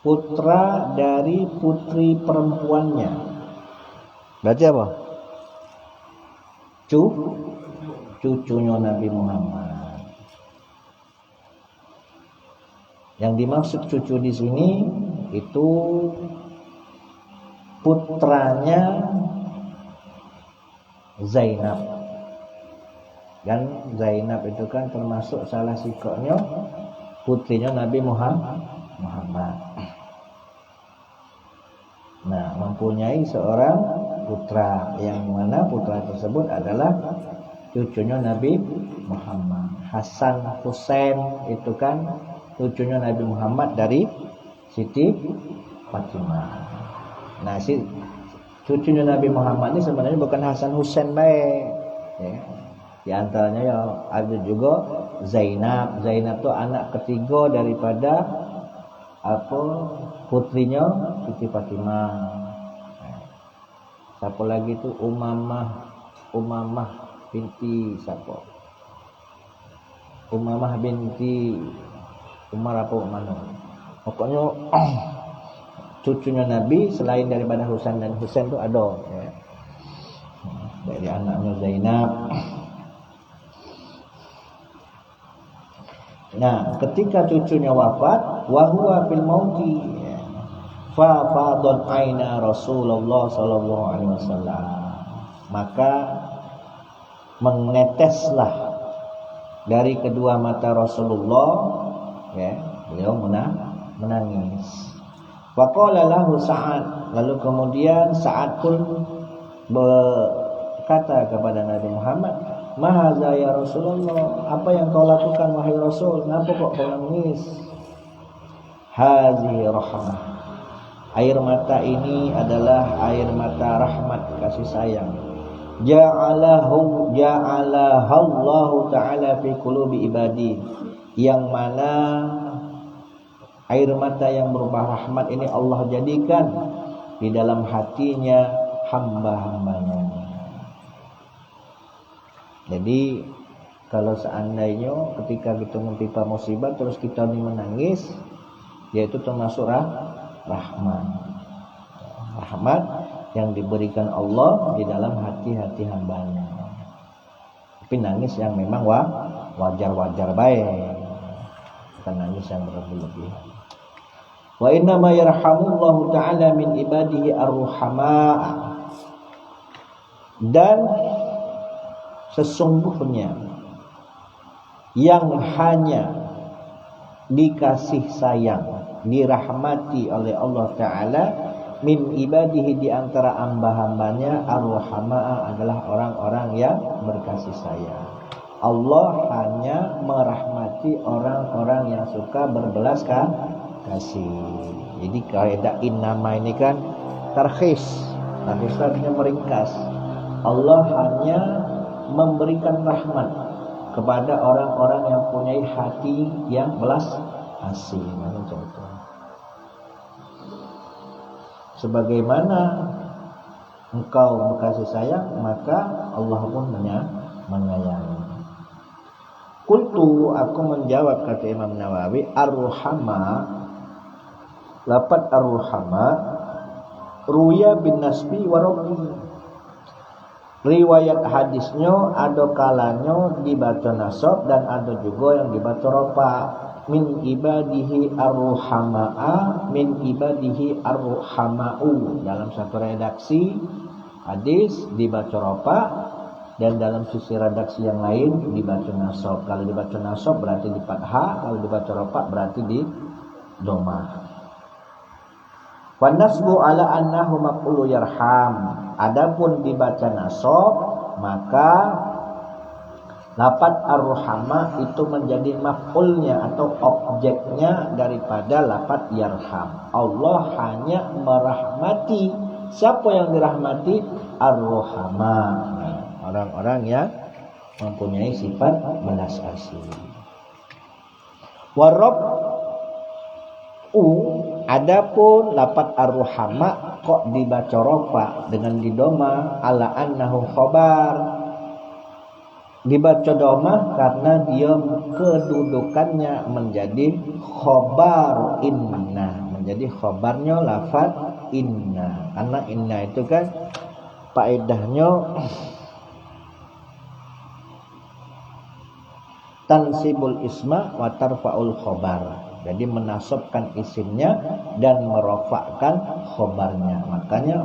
putra dari putri perempuannya. Berarti apa? Cucunya Nabi Muhammad. Yang dimaksud cucu di sini itu putranya Zainab. Dan Zainab itu kan termasuk salah sikoknya putrinya Nabi Muhammad. Nah, mempunyai seorang putra, yang mana putra tersebut adalah cucunya Nabi Muhammad. Hasan Husain itu kan cucunya Nabi Muhammad dari Siti Fatimah. Nah, si cucunya Nabi Muhammad ini sebenarnya bukan Hasan Husain baik, ya. Di antaranya ya ada juga Zainab. Zainab itu anak ketiga daripada putrinya Siti Fatimah. Siapa lagi itu Umamah binti siapa? Umamah binti Umar apa mana? Pokoknya cucunya Nabi selain daripada Husain dan Husain itu ada, ya. Dari anaknya Zainab. Nah, ketika cucunya wafat, wahwa fil mauti, fa fadon aina Rasulullah sallallahu alaihi wasallam, maka meneteslah dari kedua mata Rasulullah, ya, beliau menangis. Faqala lahu Sa'ad, lalu kemudian Sa'ad pun berkata kepada Nabi Muhammad, "Mahaza ya Rasulullah, apa yang kau lakukan wahai Rasul? Kenapa kok kau nangis?" Hazihi rahmah, air mata ini adalah air mata rahmat kasih sayang. Ja'alahu Allah ta'ala fi qulubi ibadi, yang mana air mata yang berupa rahmat ini Allah jadikan di dalam hatinya hamba-hambanya. Jadi kalau seandainya ketika kita menimpa musibah terus kita ini menangis, yaitu termasuk rahmat yang diberikan Allah di dalam hati-hati hambanya. Tapi nangis yang memang wajar-wajar baik, bukan nangis yang berlebihan. Wa inna ma yarhamullahu ta'ala min ibadihi ar-ruhamaa, dan sesungguhnya yang hanya dikasih sayang, dirahmati oleh Allah Ta'ala min ibadihi, di antara hamba-hambanya, ar-ruhamaa adalah orang-orang yang berkasih sayang. Allah hanya merahmati orang-orang yang suka berbelas kasih. Jadi kaidah innama ini kan tarkhis, artinya meringkas. Allah hanya memberikan rahmat kepada orang-orang yang punya hati yang belas kasih. Contoh, sebagaimana engkau berkasih sayang, maka Allah pun menyayangi. Qultu, aku menjawab, kata Imam Nawawi, ar-ruhama, lafaz ar-ruhama ruya bin nasbi wa rabbi. Riwayat hadisnya ada kalanya dibaca nasab dan ada juga yang dibaca rafa. Min ibadihi ar-ruhamaa, min ibadihi ar-ruhamau. Dalam satu redaksi hadis dibaca rafa, dan dalam sisi redaksi yang lain dibaca nasab. Kalau dibaca nasab berarti di fathah, kalau dibaca rafa berarti di dhammah. Wa nasbu ala annahu maf'ulu yarham. Adapun dibaca nasab, maka lafaz ar-ruhama itu menjadi maf'ulnya atau objeknya daripada lafaz yarham. Allah hanya merahmati. Siapa yang dirahmati? Ar-ruhama, orang-orang yang mempunyai sifat belas kasih. Adapun lafaz ar-ruhama kok dibaca rafa dengan didoma ala annahu khabar. Dibaca doma karena dia kedudukannya menjadi khabar inna, menjadi khabarnya lafaz inna. Karena inna itu kan faedahnya tansibul isma wa tarfa'ul khabar. Jadi menasabkan isimnya dan merofakkan khobarnya. Makanya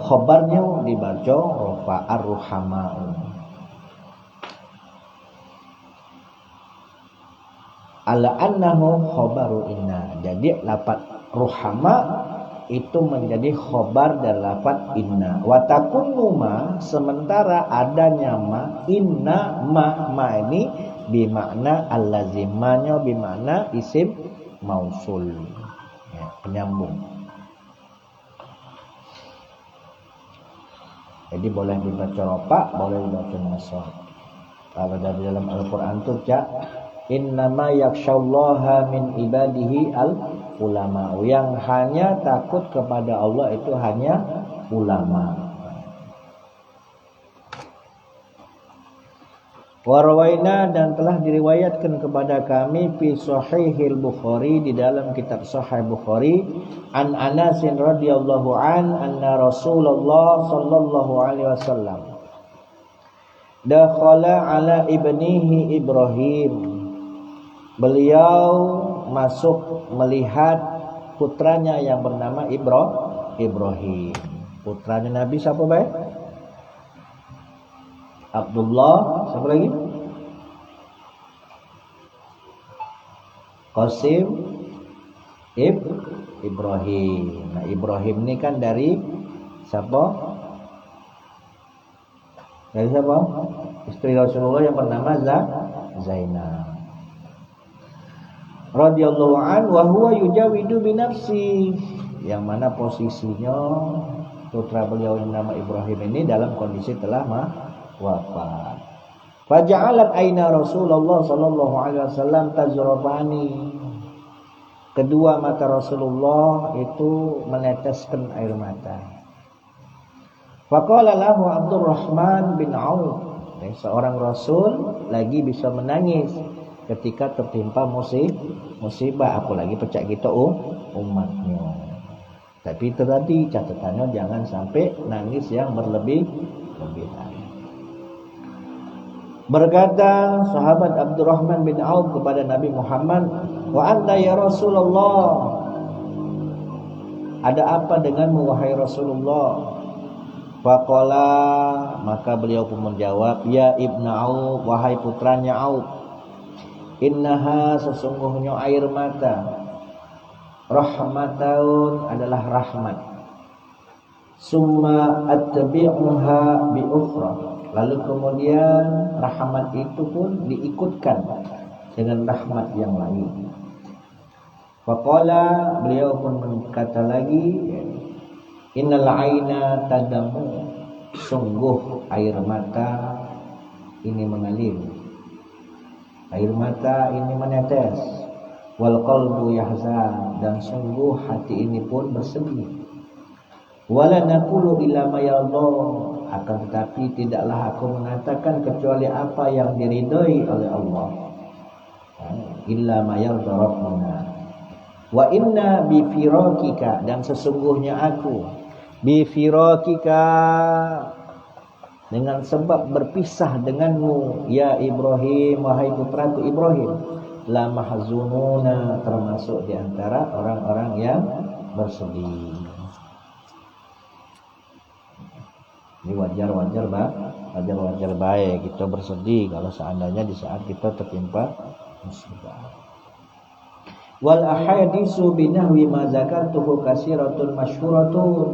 khobarnya dibaca rofa ar-ruhama'u. Ala annahu khobaru inna. Jadi lafaz ruhama itu menjadi khobar dari lafaz inna. Wa takunu ma, sementara adanya ma, inna ma ini bimakna allazimanya bimakna isim mausul, ya, penyambung. Jadi boleh dibaca ropa, boleh dibaca nasab. Kalau dari dalam Al-Quran itu innama yakshallaha min ibadihi al-ulama, yang hanya takut kepada Allah itu hanya ulama. Warwaina, dan telah diriwayatkan kepada kami fi sahihil Bukhari, di dalam kitab Sahih Bukhari, an Anas radhiyallahu anna Rasulullah sallallahu alaihi wasallam dakhala ala ibnihi Ibrahim, beliau masuk melihat putranya yang bernama Ibrahim. Putranya Nabi siapa baik? Abdullah, siapa lagi? Qasim Ibrahim. Nah, Ibrahim ini kan dari siapa? Dari siapa? Istri Rasulullah yang bernama Zainab radhiyallahu anhu, wa huwa yujawidu bi nafsi, yang mana posisinya putra beliau yang nama Ibrahim ini dalam kondisi telah wafat. Faja'alat aina Rasulullah sallallahu alaihi wasallam tazrafani, kedua mata Rasulullah itu meneteskan air mata. Faqala lahu Abdurrahman bin Auf, seorang rasul lagi bisa menangis ketika tertimpa musibah, apalagi pecah kita umatnya. Tapi itu tadi catatannya jangan sampai nangis yang berlebihan. Berkata sahabat Abdurrahman bin Auf kepada Nabi Muhammad, wa anta ya Rasulullah, ada apa denganmu wahai Rasulullah? Faqala, maka beliau pun menjawab, ya ibna Auf, wahai putranya Auf, innaha, sesungguhnya air mata, rahmataun, adalah rahmat, summa attabi'uha bi ukhra, lalu kemudian rahmat itu pun diikutkan dengan rahmat yang lain. Faqala, beliau pun berkata lagi, innal aina tadamu, sungguh air mata ini mengalir, air mata ini menetes, wal qalbu yahzan, dan sungguh hati ini pun bersedih. Wala naqulu illa ma yardha, akan tetapi tidaklah aku mengatakan kecuali apa yang diridhai oleh Allah. Illa ma yardha rabbuna. Wa inna bi firakika, dan sesungguhnya aku bi firakika, dengan sebab berpisah denganmu ya Ibrahim, wahai putraku Ibrahim, la mahzununa, termasuk di antara orang-orang yang bersedih. Ini wajar baik kita bersedih kalau seandainya di saat kita tertimpa musibah. Wal ahadisu binahwi ma zakartuhu kasiratun masyhuratun,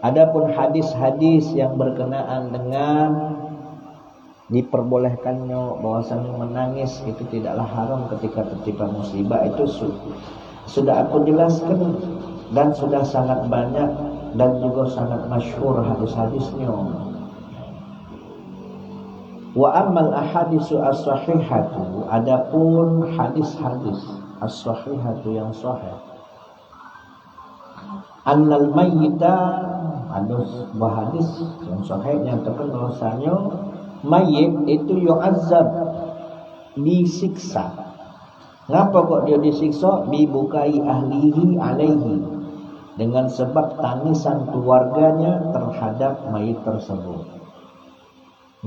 adapun hadis-hadis yang berkenaan dengan diperbolehkannya bahwasanya menangis itu tidaklah haram ketika tertimpa musibah, itu sudah aku jelaskan dan sudah sangat banyak dan juga sangat masyhur hadis-hadisnya. Wa ammal ahadisu as-sahihatu, adapun hadis-hadis as-sahihatu yang sahih, annal mayyita, ada sebuah hadis yang sahih yang terkenal bahwasanya mayit itu yu'azzab, disiksa. Ngapa kok dia disiksa? Bibukai ahlihi alaihi, dengan sebab tangisan keluarganya terhadap mayit tersebut.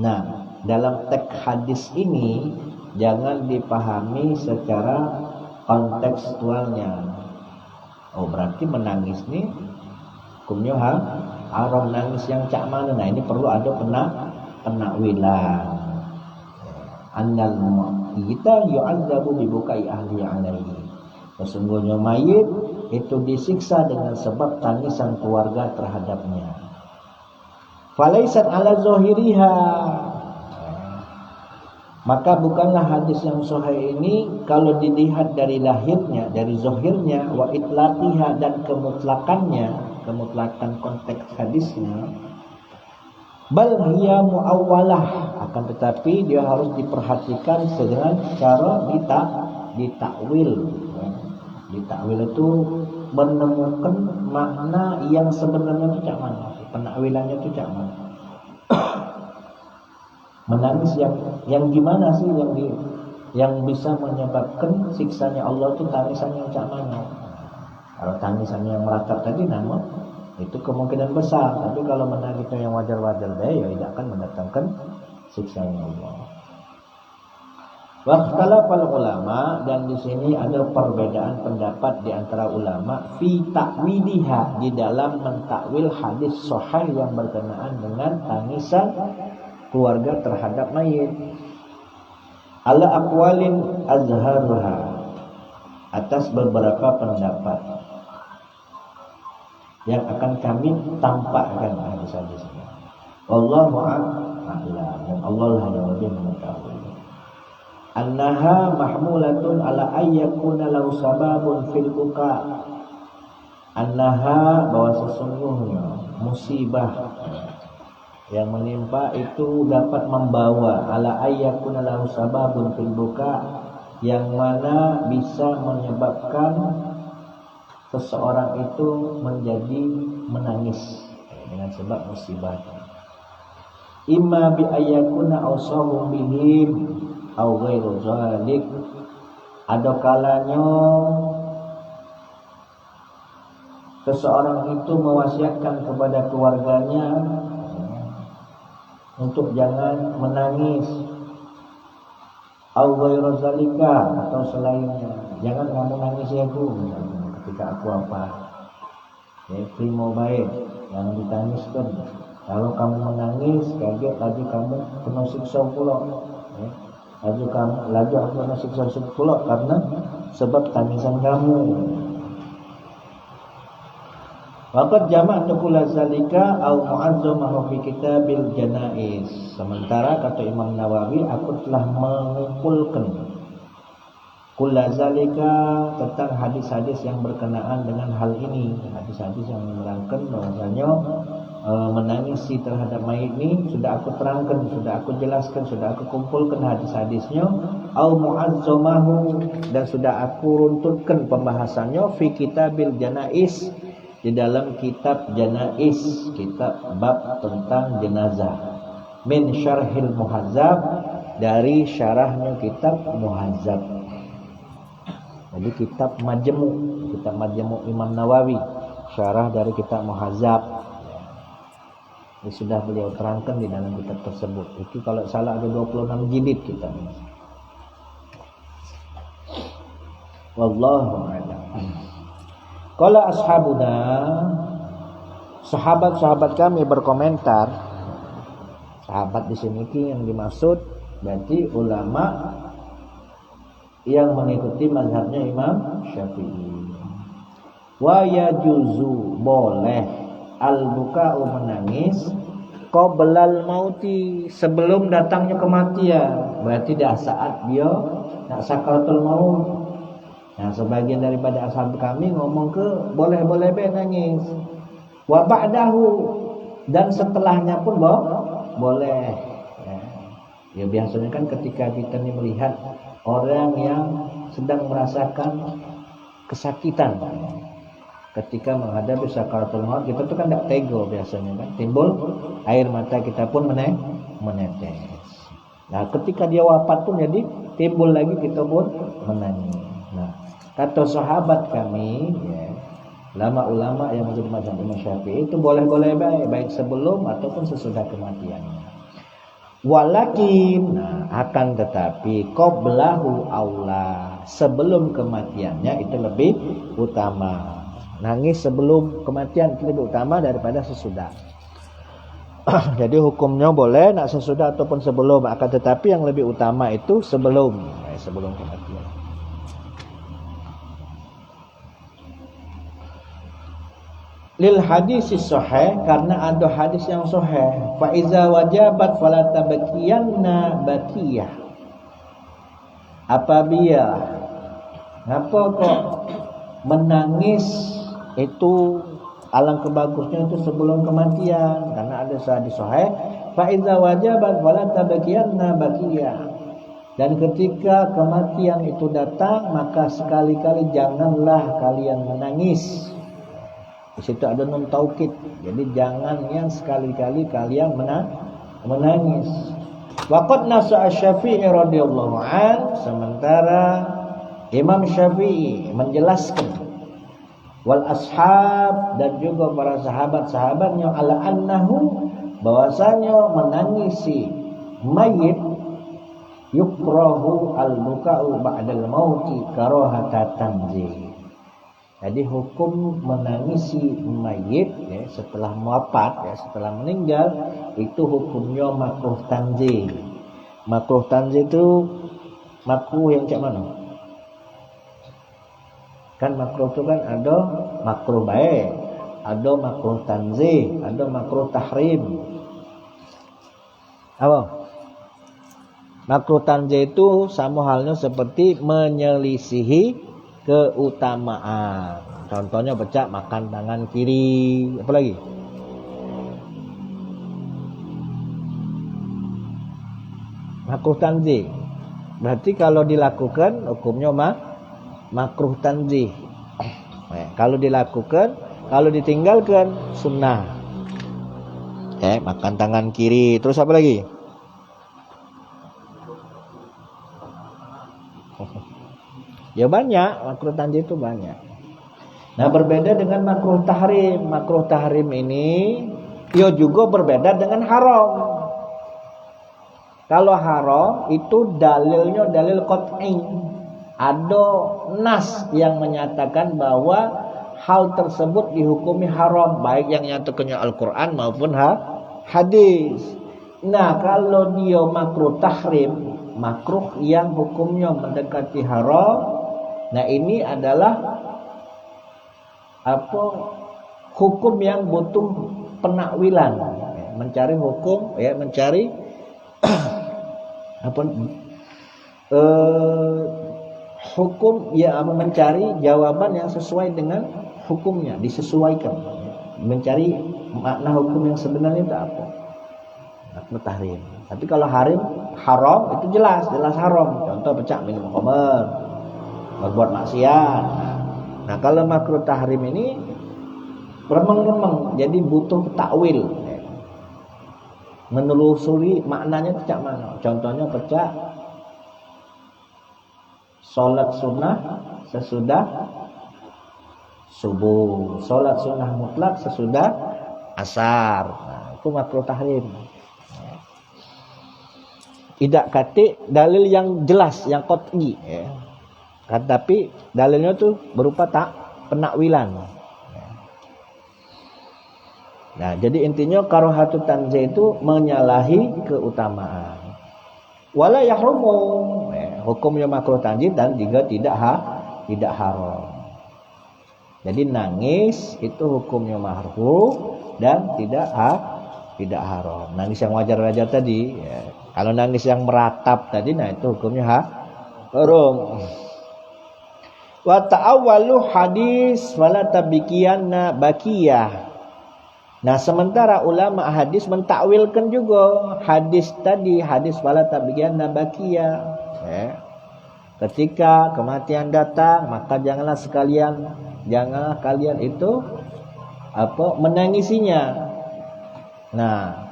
Nah, dalam teks hadis ini jangan dipahami secara kontekstualnya. Oh, berarti menangis nih hukumnya haram, nangis yang cak mana? Nah, ini perlu ada penakwilan. Annal kita yu'adzabu bibukai ahli alaihi, sesungguhnya mayit itu disiksa dengan sebab tangisan keluarga terhadapnya. Falaisat ala zahiriha, maka bukanlah hadis yang sahih ini kalau dilihat dari lahirnya, dari zahirnya, wa itlaqiha, dan kemutlakannya, kemutlakan konteks hadisnya, bal hiya muawwalah, akan tetapi dia harus diperhatikan dengan cara ditakwil. Ditakwil itu menemukan makna yang sebenarnya itu cak mana, penakwilannya itu cak mana. Menangis yang gimana sih, yang bisa menyebabkan siksanya Allah itu tangisan yang cak mana. Kalau tangisan yang meratap tadi nama itu kemungkinan besar, tapi kalau menangisnya yang wajar-wajar deh, ya tidak akan mendatangkan siksanya Allah. Waqtalafal ulama, dan di sini ada perbedaan pendapat di antara ulama fi ta'wiliha, di dalam mentakwil hadis sahih yang berkenaan dengan tangisan keluarga terhadap mayit. Ala aqwalin azharuha, atas beberapa pendapat yang akan kami tampakkan hadis-hadisnya. Wallahu a'lam, dan Allah lah yang lebih mengetahui. Annaha mahmulatun ala ayyakuna lahu sababun fil buka. Annaha, bahwa sesungguhnya musibah yang menimpa itu dapat membawa ala ayyakuna lahu sababun fil buka, yang mana bisa menyebabkan seseorang itu menjadi menangis dengan sebab musibah. Imma bi ayyakuna awsahu bihim au ghairu zalik, ada kalanya seseorang itu mewasiatkan kepada keluarganya untuk jangan menangis, au ghairu zalika, atau selainnya, jangan kamu nangis ya Bu, ketika aku apa ya, primo baik, jangan ditangiskan. Kalau kamu menangis kaget, lagi kamu kena siksa pula ya. Laju aku kena siksa pula karena sebab tangisan kamu. Waqad jama'tu kulla zalika au mu'azzamahu fi kitabil janaiz. Sementara kata Imam Nawawi, aku telah mengumpulkan kulla zalika, tentang hadis-hadis yang berkenaan dengan hal ini, hadis-hadis yang menerangkan bahwasanya menangisi terhadap mayit ini sudah aku terangkan, sudah aku jelaskan, sudah aku kumpulkan hadis-hadisnya, au mu'azzamahu, dan sudah aku runtutkan pembahasannya fi kitabil janaiz, di dalam kitab janaiz, kitab bab tentang jenazah, min syarhil muhazzab, dari syarahnya kitab muhazzab. Jadi kitab majmu' Imam Nawawi, syarah dari kitab muhazzab. Ini sudah beliau terangkan di dalam kitab tersebut. Itu kalau salah ada 26 jilid kitab ini. Wallahu a'lam. Qala ashabuna, sahabat-sahabat kami berkomentar. Sahabat di sini yang dimaksud berarti ulama yang mengikuti mazhabnya Imam Syafi'i. Wa yajuzu, boleh al-buka'u, menangis, qoblal mauti, sebelum datangnya kematian, berarti dah saat dia nak sakaratul maut. Nah, sebagian daripada ashab kami ngomong ke boleh-boleh nangis. Wa ba'dahu, dan setelahnya pun boleh. Ya biasanya kan ketika kita nih melihat orang yang sedang merasakan kesakitan, ketika menghadapi sakaratul maut, kita tuh kan tidak tega biasanya kan, timbul air mata kita pun menetes. Nah, ketika dia wafat pun jadi timbul lagi kita pun menangis. Nah, kata sahabat kami, ya, ulama yang menjadi mazhab Imam Syafi'i itu boleh-boleh baik sebelum ataupun sesudah kematiannya. Walakin, nah, akan tetapi qablahu aula, sebelum kematiannya itu lebih utama. Nangis sebelum kematian itu lebih utama daripada sesudah. Jadi hukumnya boleh nak sesudah ataupun sebelum, akan tetapi yang lebih utama itu sebelum kematian. lil hadis sahih, karena ada hadis yang sahih. Fa iza wajabat fala tabkiyanna bakiyah. Apabila ngapa kok menangis itu alangkah bagusnya itu sebelum kematian, karena ada hadis sahih. Fa iza wajabat fala tabkiyanna bakiyah. Dan ketika kematian itu datang, maka sekali-kali janganlah kalian menangis. Di situ ada nun taukid. Jadi jangan yang sekali-kali kalian menangis. Waqad nasa Asy-Syafi'i radhiyallahu an, sementara Imam Syafi'i menjelaskan wal ashab, dan juga para sahabat-sahabatnya, ala annahu, bahwasanya menangisi mayit yukrahu al-buka'u ba'dal mauti karahata tanzih. Jadi hukum menangisi mayit ya, setelah wafat ya, setelah meninggal, itu hukumnya makruh tanzih. Makruh tanzih itu makruh yang cak mana? Kan makruh itu kan ada makruh baik, ada makruh tanzih, ada makruh tahrim. Apa? Makruh tanzih itu sama halnya seperti menyelisihi keutamaan. Contohnya pecah makan tangan kiri, apa lagi? Makruh tanzih. Berarti kalau dilakukan hukumnya makruh tanzih. Kalau dilakukan, kalau ditinggalkan sunnah. Makan tangan kiri, terus apa lagi? Ya banyak, makruh tanzih itu banyak. Nah, berbeda dengan makruh tahrim. Makruh tahrim ini ya juga berbeda dengan haram. Kalau haram itu dalilnya dalil qat'i. Ada nas yang menyatakan bahwa hal tersebut dihukumi haram, baik yang nyatakannya Al-Qur'an maupun hadis. Nah, kalau dia makruh tahrim, makruh yang hukumnya mendekati haram, nah ini adalah hukum yang butuh penakwilan, mencari hukum ya, mencari hukum ya, mencari jawaban yang sesuai dengan hukumnya, disesuaikan, mencari makna hukum yang sebenarnya itu apa. Makruh tahrim. Tapi kalau haram itu jelas haram. Contoh pecah minum khamr, berbuat maksiat. Nah, kalau makruh tahrim ini remeng-remeng, jadi butuh takwil. Menelusuri maknanya pecah mana. Contohnya pecah salat sunnah sesudah subuh, salat sunnah mutlak sesudah asar. Nah, itu makruh tahrim. Tidak kata dalil yang jelas, yang qat'i ya. Tapi dalilnya tuh berupa penakwilan. Nah, jadi intinya karahatu tanzih itu menyalahi keutamaan. Wala yahrumu, hukumnya makruh tanzih dan juga tidak haram. Jadi nangis itu hukumnya makruh dan tidak haram. Nangis yang wajar-wajar tadi ya. Kalau nangis yang meratap tadi, nah itu hukumnya haram. Wa ta'awwalu hadis wala tabkiyanna bakiyah. Nah, sementara ulama hadis mentakwilkan juga hadis tadi, hadis wala tabkiyanna bakiyah. Ketika kematian datang, maka janganlah kalian itu menangisinya. Nah,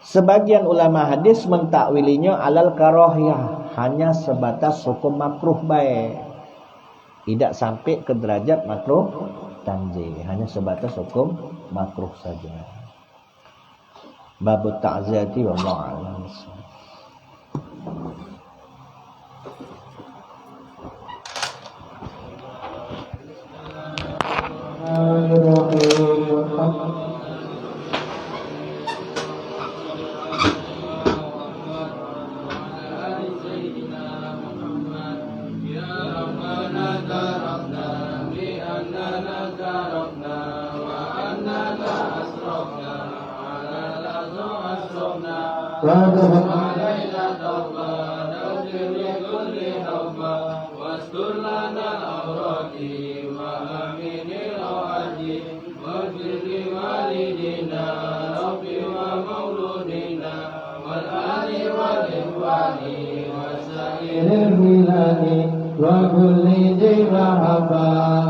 sebagian ulama hadis mentakwilinya alal karahiyah, hanya sebatas hukum makruh baik, tidak sampai ke derajat makruh tanzih, hanya sebatas hukum makruh saja. Bab ta'ziyati wallahu a'lam. وتب علينا توبة نغفر لكل حوبة واستر لنا الأوراق وآمن الروعات واغفر لوالدينا رب ومولودنا والآل والإخوان وسائر البلاد وكل ذي محبة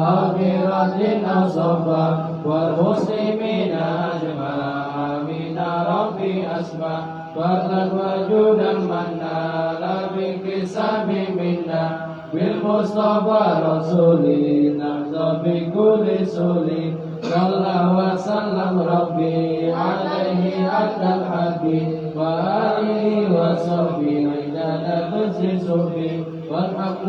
أو برد أو صفا والمسلمين أجمع من ربي أسمع فضلا وجودا منا لا بانكساب منا بالمصطفى رسولي نحظى بكل سولي صلى وسلم ربي عليه أدنى الحق وآله وصحبه عدد كل صحبه والحق